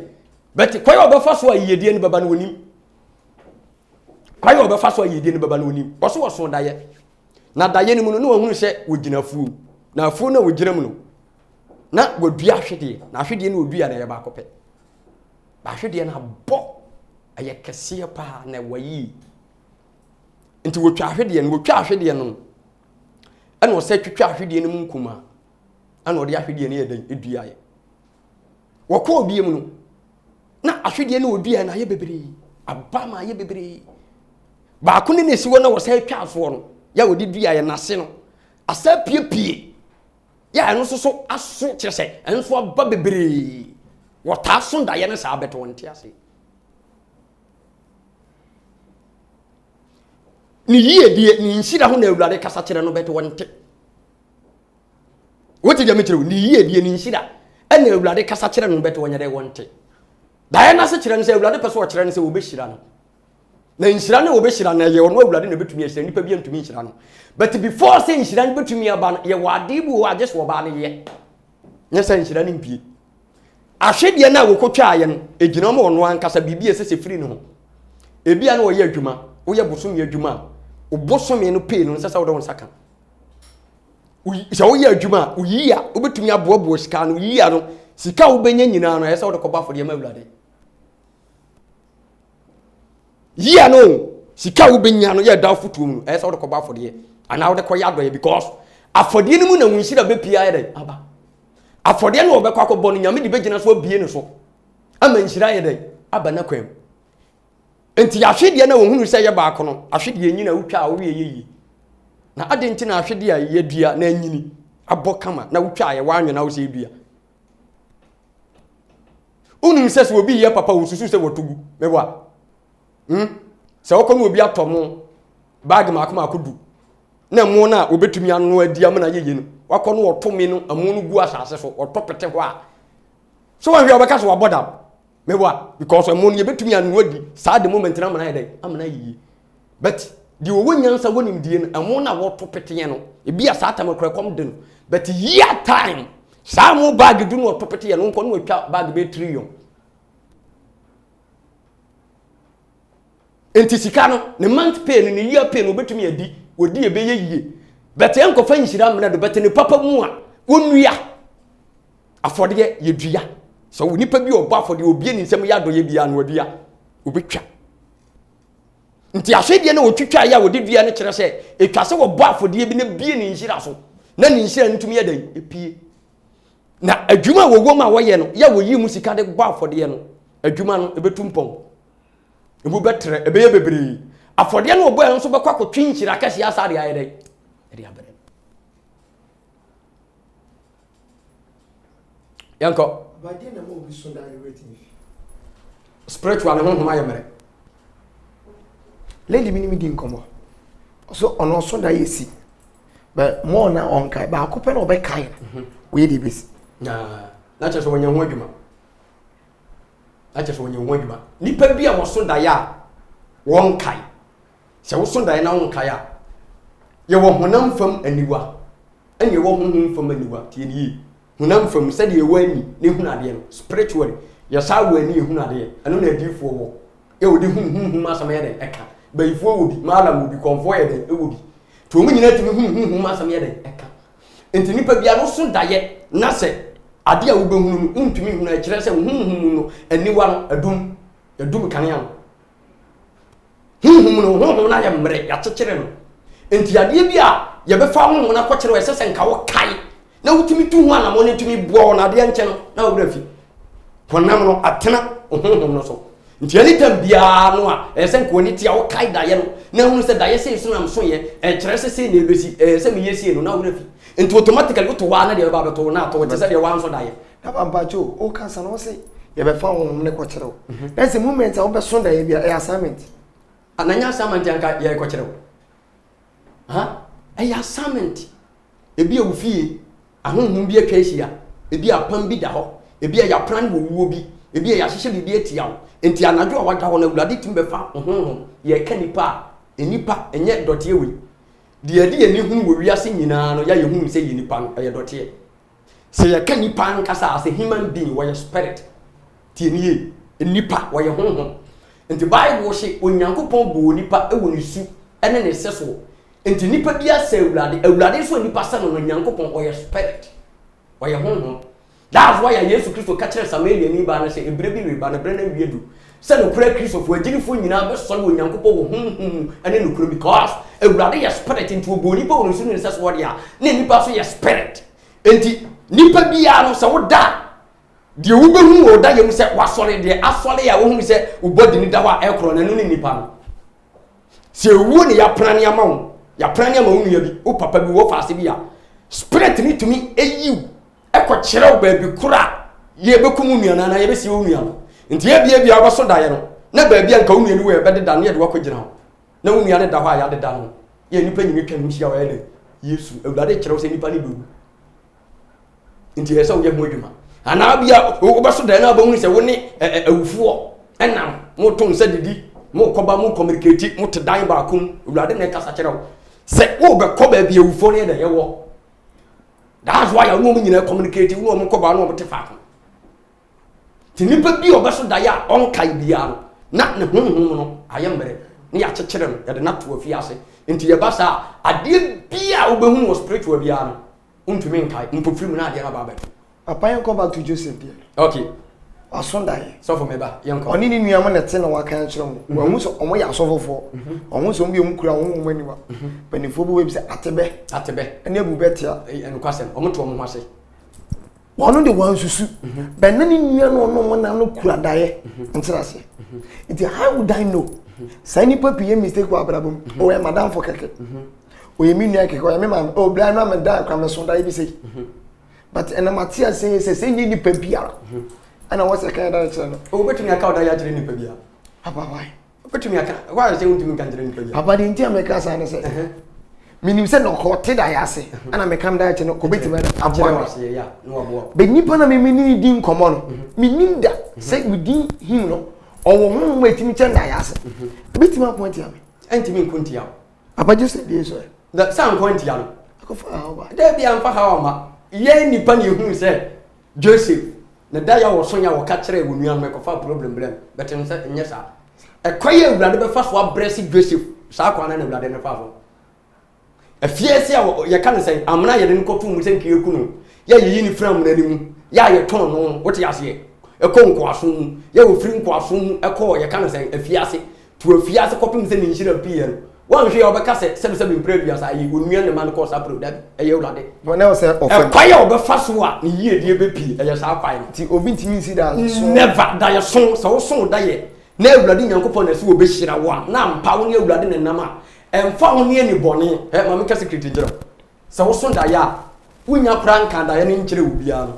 bɛtɛ kwai ɔbɛfa so a yedie ne baba no onim kwai ɔbɛfa so a yedie ne baba no onim ɔso wɔso da yɛ na da yɛ ne mu no na wɔhunu sɛ wɔgyina afuo na afuo na wɔgyina mu no na wɔdua ahwedeɛ na ahwedeɛ no wɔdua na yɛ baako pɛ ba ahwedeɛ na abɔ ɛyɛ kɛseɛ paa na wɔyi nti wɔtwa ahwedeɛ no ɛna ɔsɛ twitwa ahwedeɛ no mu nkuma ɛna ɔde ahwedeɛ no yɛ dɛn edua yɛ wɔkɔ obi mu no na ahwedeɛ no odua na yɛ bebree aba ma yɛ bebree baako ne nesi wɔ na wɔsɛ twa asoɔ no ya wɔde dua yɛ nase no asa piepie ya ɛno so aso kyerɛ sɛ ɛnso aba bebree wɔtaa so da yɛ no saa bɛtɔ wɔn ti ase ni yie die ni nhyira ho na awurade kasa kyerɛ no bɛtɔ wɔn te wote deɛ me kyerɛ ni yie die ni nhyira ɛna awurade kasa kyerɛ no bɛtɔ wɔn yɛ dɛ wɔn te da yɛ na se kyerɛ no sɛ awurade pɛ so ɔkyerɛ no sɛ wɔbɛhyira no na nhyira no wɔbɛhyira no yɛ ɔno awurade na bɛtumi ahyira nipa bi ntumi nhyira no but before sɛ nhyira no bɛtumi aba no yɛ wɔ ade bi wɔ agye so ɔbaa no yɛ nyɛ sɛ nhyira no mpie ahwedeɛ na wɔkɔtwa ayɛ no egyina mo ɔno ankasa biribi ɛsɛ firi no ho ebia na ɔyɛ adwuma woyɛ bosom yɛ adwuma obosom no pay no sɛ sɛ wode wo nsaka sɛ woyɛ adwuma uyi a wobɛtumi aboaboa sika no uyi a no sika wobɛnya nyinaa no ɛsɛ wode kɔba afɔdeɛ ma awurade yia no sika wobɛnya no yɛ da fotuo mu no ɛsɛ wode kɔba afɔdeɛ ana wode kɔ yadɔyɛ because afɔdeɛ no mu na wonhyira bɛpia yɛ dɛ aba afɔdeɛ no wɔbɛkɔ akɔbɔ no nyame de bɛgyina so abie no so ama nhyira yɛ dɛ aba na kwam enti ahwedeɛ na wɔhunu sɛ yɛ baako no ahwedeɛ nyina wotwa a woyɛ yɛyi na ade nti na ahwedeɛ a yɛdua na anyini abɔ kama na wotwa a yɛ wanwe na wo sɛ dua unim sɛ sɛ obi yɛ papa wo susu sɛ wɔtugu mɛwa sɛ wokɔ no obi atɔ mo bag maako du na mo na obetumi ano adi am na yeye no wakɔ no wɔtome no amu no gu asase so wɔtɔ pete hɔ a so wɔn hwɛ wɔbɛka so wɔbɔda mɛwa because amu no yɛbetumi ano adi saa de moment na amana yɛ dɛ amana yeye but di wo nyansa wonim die no amu na wɔtɔ pete yɛ no ebi a saa tam kora kom de no but year time saa mo bag du no wɔtɔ pete yɛ no nkɔ no wɔtwa bag be trillion enti sika no ne month pay no ne year pay no obetumi adi odi ebe yeye but enkofa nhyira mena do but ne papa mu a wonua afɔde ye dua so nipa bi obɔ afɔde obi ni nsɛm ya do ye bia no adua obetwa nti ahwedie na otwitwa ya wodi dua ne kyerɛ sɛ etwa sɛ wɔbɔ afɔde bi na bie ne nhyira so na ne nhyira ntumi yɛ dan epie na adwuma wogom a wɔyɛ no ya woyi mu sika de bɔ afɔde no adwuma no ebetu mpɔn ebu betre ebe ye bebre afɔde no obo enso bɛkɔ akɔtwe nhyira kɛse asade ayɛ dɛ ɛde abere yanko But then I'm always so that waiting. Spiritual and home ayemere. Lady minimum didn't come on. So on also that you see. But more now on Kai, but I could pen over Kai. We did this. Nah, that's just when you want you. That's just when you want you. Nipa bia was so daya. One Kai. So so daya na one Kaya. You want honam from anywhere. And you want him from anywhere. Tie honam from said you wani ne hunade no spiritually. Ya sa wani hunade. Anu na adifo wo. E odi hu asam ye den eka. Bayifo obi, malam obi, konfo ye den e obi. To mu nyina timi hu asam ye den eka. Enti nipa bia no so daye na se ade a wo behunu ntumi hu na kire se hu no aniwa no adum kanea no. Hu na ya mre ya chekere no. Enti ade bia ye be fa hu na kwekere we se nka wo kai. Na wutumi tu hu anamo ne tumi boa na ade nche no na wo brafi. Honam no atena hu no so. Nti ani tambia no a ese nko ni tia wo kai daye no na hu se daye se so nam so ye kire se na ebesi se me yesie no na wo brafi. Into automatically to one na ba to na to say one so die na pampa jo o kan san o say ye be fa won ne ko kire. That's the moment I be so that ye assignment ananya assignment yanka ye ko kire. Ha e assignment e bi e fie ahonhom bi atwa hia e bi apam bi da ho e bi ya plan wo wuo bi e bi ya hyehye bi atia wo enti anadwo a wada ho na wulade tim be fa honhom ye kanipa enipa enye dotie we de ade ani hu wo wiase nyina no ya ye hu se ye nipa no ye dotie se ye ka nipa nkasa as a human being wo ye spirit tie nie nipa wo ye honhom enti bible she onyankopɔn bo nipa e wo ni su ene ne seso enti nipa bia se awurade so nipa sa no onyankopɔn wo ye spirit wo ye honhom. That's why Jesus Christ ka kire Samaria ni ba na se ebre bi re ba na bre na wiedu se no kura Christ of agirifo nyina be so no onyankopɔn wo ene no kura because awurade ye spirit into oboni pa wonu sunu se so wode a na nipa so ye spirit enti nipa bia no se woda de wo behu wo da yem se wasore de asore ya wo hu se wo body ni da wa ekro na no ni nipa no se wo ne ya prane ama wo nu ya bi wo papa bi wo faase bi a spirit ni tumi eyiw eko kire wo ba bi kura ye bekum nuana na ye be si wo nuana nti ye bia wo so daye no na ba bia nka wo nuani wo be de da na ye de wakogina ho na wo nuane da ho a ya de da no ye nipa nyimi twa nhia wo ele Yesu awurade kire wo se nipa ni be nti ye se wo ye ho adwuma ana bia wo be so daye na ba hu se wo ni awufuo enam mo to nsa didi mo koba mo communicate mo te dan ba akum awurade na kasa kire wo se wo be koba bia awufuo ne da ye wo. That's why you know me communicate you know me koba no te fa ko ti nipa bi obeso da ya on kai bia no na ne honhom no ayembre ne ya chekere no ya de na to afi ase enti ye basa ade bia obehu wo spiritual bia no untumi nkai mpofiri mu na ade na ba ba papa yen come back to Joseph there. Okay Asondaye so for me ba yen ko oni ni nuama na te na waka kire mo wo mu so omo ya asofofo omo so mbi mu kura wo mo maniwa benifo bo we bi se atebe ene abu betia enu kwasem omo to omo hwase wono de wan susu ben na ni nua no no na no kura daye ntirase it how would I know say ni papi ye mistake wa brabom o e madam for keke o ye mi nua keke o ye me man o bra na me da kwa me so daye bi say but ena matia say ni papi ara ana what's the kind of channel o betumi aka oda ya jire nipa bia papa why betumi aka why say untumi kan jire nipa bia papa di ntia me ka sa ne say minim se no ko te da ya se ana me kam da ya che no ko betumi aboa se ya no aboa be nipa na me ni di nkomo no minim da say within him no owo ho mo etimi che da ya se betumi appoint ya me entimi nkuntia papa just say this so that sound point ya no ko fa how ba da bia mfa ha ma ye nipa ni hu se Joseph na da ya wo sonya wo ka kire wo nuan me ko fa problem blem betem se nya sa ekwaye awurade be fa so abresi Joseph sa kwa na awurade ne fa so afiese a ye ka ne se amna ye ne kotu mu se nkiye kunu ya ye ni fram na ni mu ya ye ton no wote ase ekon aso mu ya wo firi aso mu ekọ ye ka ne se afiase tu afiase kopim se ni nhira pie no wan hwe obeka se sebi previous ayi onuan ne man ko sa pro da eye awurade but now say offer kwaye obefa so a ne yie die be pi eye sa kwaye ti obi ntimi si da so never da ye so so da ye na awurade nyankopon na se wo be hira wo a na mpa wo ne awurade ne nam a emfa ho ne ni bone mama ka secret jira se wo so da ya wonya pranka da ye ne nkire wo bia no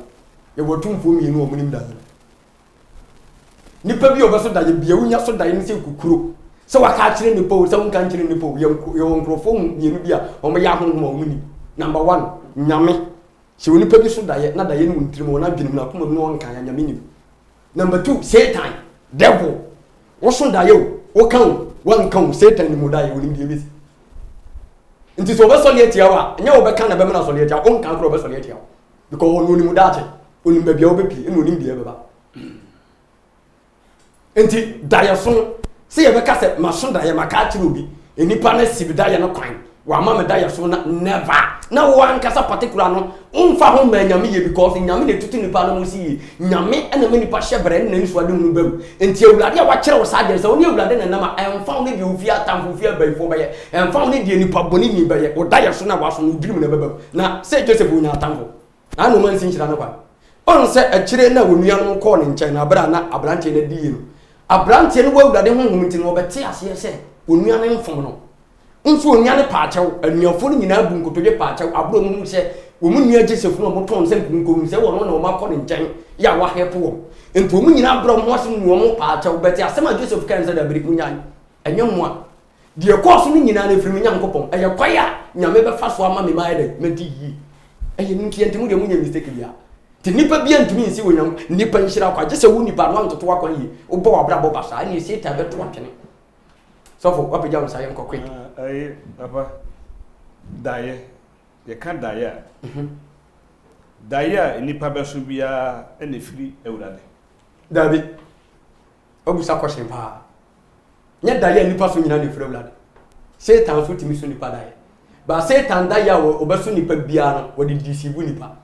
ye wotumfo mienu omunim da nipa bi obeso da ye bia wunya so da ye nse kukuro se waka kire nipa o se wonka kire nipa o ye wonkrofo mienu bia o me ya honhom omuni number 1 nyame se wonipa bi so da ye na da ye no ntirim wona dwenem na kuma no wonka ya nyame ni number 2 Satan devil wo so da ye wo kan wanka Satan ni mo da ye wonim die bi nti so obeso le tia wa nya obeka na be me na so le tia on kan kro obeso le tia because wonu ni mu daate onim ba bia obepi eno onim bia beba enti dayason se ye beka se maso daye maka kire obi enipa na sibidaye no kwan wa ma me dayason na never na wo ankasa particular no umfa ho ma nyame ye because nyame ne tutu nipa no musi nyame ena me nipa hyebre na nsu ade hunu bam enti ewurade a wa kire wo saade se woni ewurade na nama emfa ho ne bi ofi atamfo ofi abaifo baye emfa ho ne di nipa boni ni baye wo dayason na waso no dirim na bebam na se Joseph onya atamfo na no man sinchira no kwa on se akire na wonua no ko ne nchen na abra na abrante na di no abrante no ewurade honhom nti no obete ase se onua ne mfom no nso onya ne paachew anuafo no nyina bu nkotodwe paachew abro mu se wo mu nua Joseph no mo ton se nkunkom se wo no na wo makọ ne nchen ya wa hepo wo enti wo mu nyina abro mo so no mo paachew beti asema Joseph kan se da biri kunyan enyem a de course no nyina na firimi nyankopon eye kwaya nyame be fa so ama me ma ede medi yi eye nki enti mu de mu nya mistake bia ti nipa bia ntumi nsi wo nyam nipa nhyira kwa je se wo nipa no antoto akwa yi wo bo wabra bo basa ani se ta beto atwene so for wapeja on sayen kokwe papa daye ye kan daye daye nipa beso bia ene firi ewurade dabi obusa question pa nya daye nipa so nyina ne firi ewurade Satan so timi so nipa daye ba Satan daye wo obeso nipa bia no wo de deceive nipa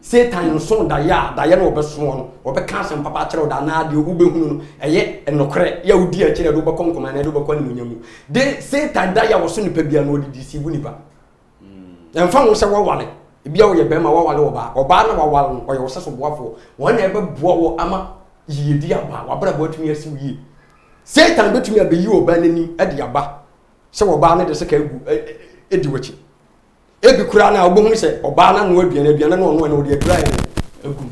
Satan no so daye no obeso no obeka asem papa kire da na de ubehunu no eye enokre ya udi a kire do bekonkoma na do bekon no nyamu de Satan daye wo so nipa bia no wo de deceive nipa emfa wo se wo wale bia wo ye bema wo wale oba na wo wale no o ye wo se so boafo wo na ebe boa wo ama yedi aba wabra bo atumi asi yi Satan betumi abeyi oba nani ade aba se wo ba na de se ka egu edi wachi ebi kura na obohun se oba na no aduane no ono na odi adura egu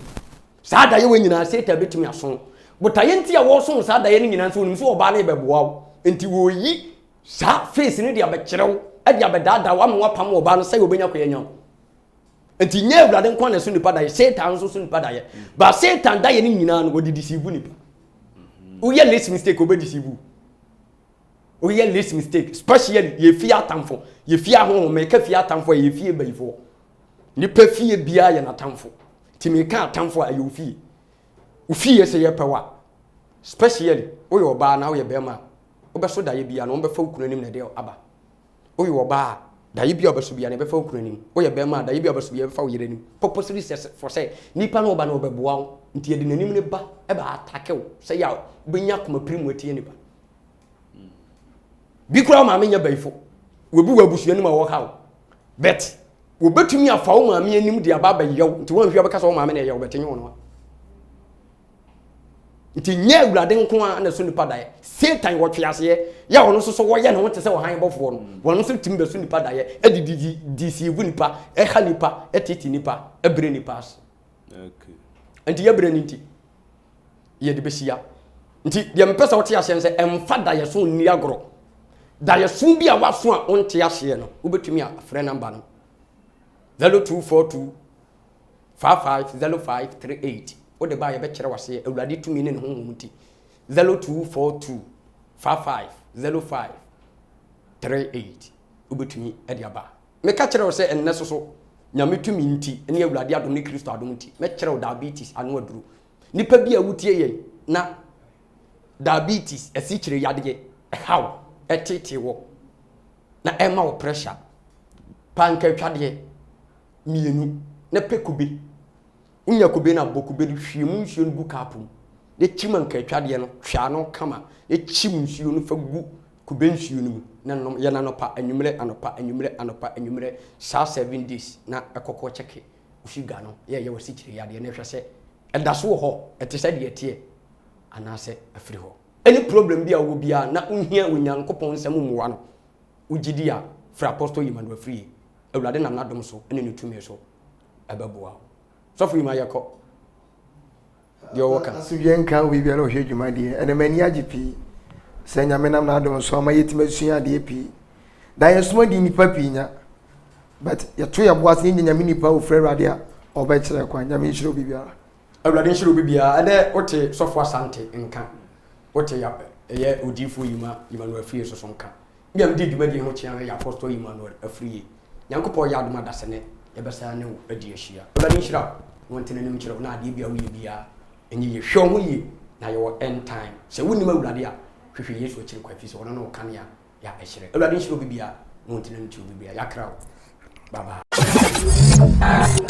saa da ye wanyina Satan betumi aso botaye nti a wo so saa da ye ni nyina so onim so oba na ebeboa wo enti wo yi saa face ni de abekirew ade abedada wa mo pam oba no sai obenya koyanya enti nya ewurade nkon na so nipa da ye Satan so nipa da ye ba Satan da ye ni nyina no odi deceive nipa o ye less mistake obe deceive o ye less mistake especially ye fia tamfo ye fia ho me ka fia tamfo ye fie baifo nipa fie bia ye na tamfo ti me ka tamfo aye ofie ofie se ye pewa especially o ye oba na o ye bema o be so da ye bia no o be fa okunanim na de aba o ye oba da ye bia o be so bia na be fa okunanim o ye bema da ye bia o be so bia be fa o yerenim purposely for say nipa no oba na o be boa nti ye de nanim ne ba e ba atake o say ya benya koma primu etie nipa bi kura ma me nya baifo wobi wabusu anim a wo hawo bet wo betumi afa wo ma me anim de aba ba yew nti won hwe beka so wo ma me na yew betenye wono nti nya awurade nko a na so nipa dae Satan wo twiase ya wono so wo ye ne wo te se wo han bofo no wono so tim be so nipa dae edidi deceive nipa e ha nipa etiti nipa ebre nipa okay nti ye bre nti ye de besia nti de mpesa wo te ase nse emfa dae so ni agoro daye sun bia waso a onte ahye no ubetumi a frɛ number no 0242 550538 o de ba ye be kyerɛ wase awurade tumi ne honhom nti 0242 550538 ubetumi e de aba me ka kyerɛ wase enne so nyame tumi nti ne awurade adom ne Kristo adom nti me kyerɛ diabetes anu aduru nipa bia wutie ye na diabetes esi kyerɛ yade how etete wo na ema wo pressure panka twade mienu na pekube unya kube na bokube de hwiemu nsuo no gu kapum de chima nka twade no hwa no kama de chim nsuo no fa gu kube nsuo no mu na nom ye na no pa anwumre anwumre saa 7 days na ekokọ cheke ufiga no ye wasi kire yade na hwese edaso ho etese de etie anase afiri ho any problem bia wo bia na unhia onyankopon nsem muwa no ugidi a fra apostle Emmanuel free ewurade nam nadom so ene ne tumi so ebeboa sɔfo yima yɛkɔ deɛ ɔwɔ ka asubie nka wo bibia no hwɛ dwumadie ɛna mani agye pii sɛ nyame nam na adom so ama yɛtumi asua adeɛ pii da yɛsoma di nipa pii nya but yɛto yɛ boase ne nyame nipa wo frɛ Awurade a ɔbɛkyerɛ kwan nyame nhyira bibiara Awurade nhyira bibiara ɛdɛ wote sɔfo asante nka wote ɛyɛ odifo yima no afie so nka bia mede dwumadie ho kyea yɛ apostle yima no afie nyankopɔn yɛ adom adasene yɛbɛsa ne wo adi ahyia Awurade nhyira wo ntena nim kyerɛ wo na adeɛ bia woyɛ biara ɛnyɛ yɛ hwɛ ho yie na yɛwɔ end time sɛ wonim Awurade a hwehwɛ Yesu akyiri kwa fi sɛ ɔno na ɔka ne a yɛ ɛhyerɛ Awurade nhyira bibiara wo ntena nim kyerɛ bibiara yɛakra wo bye bye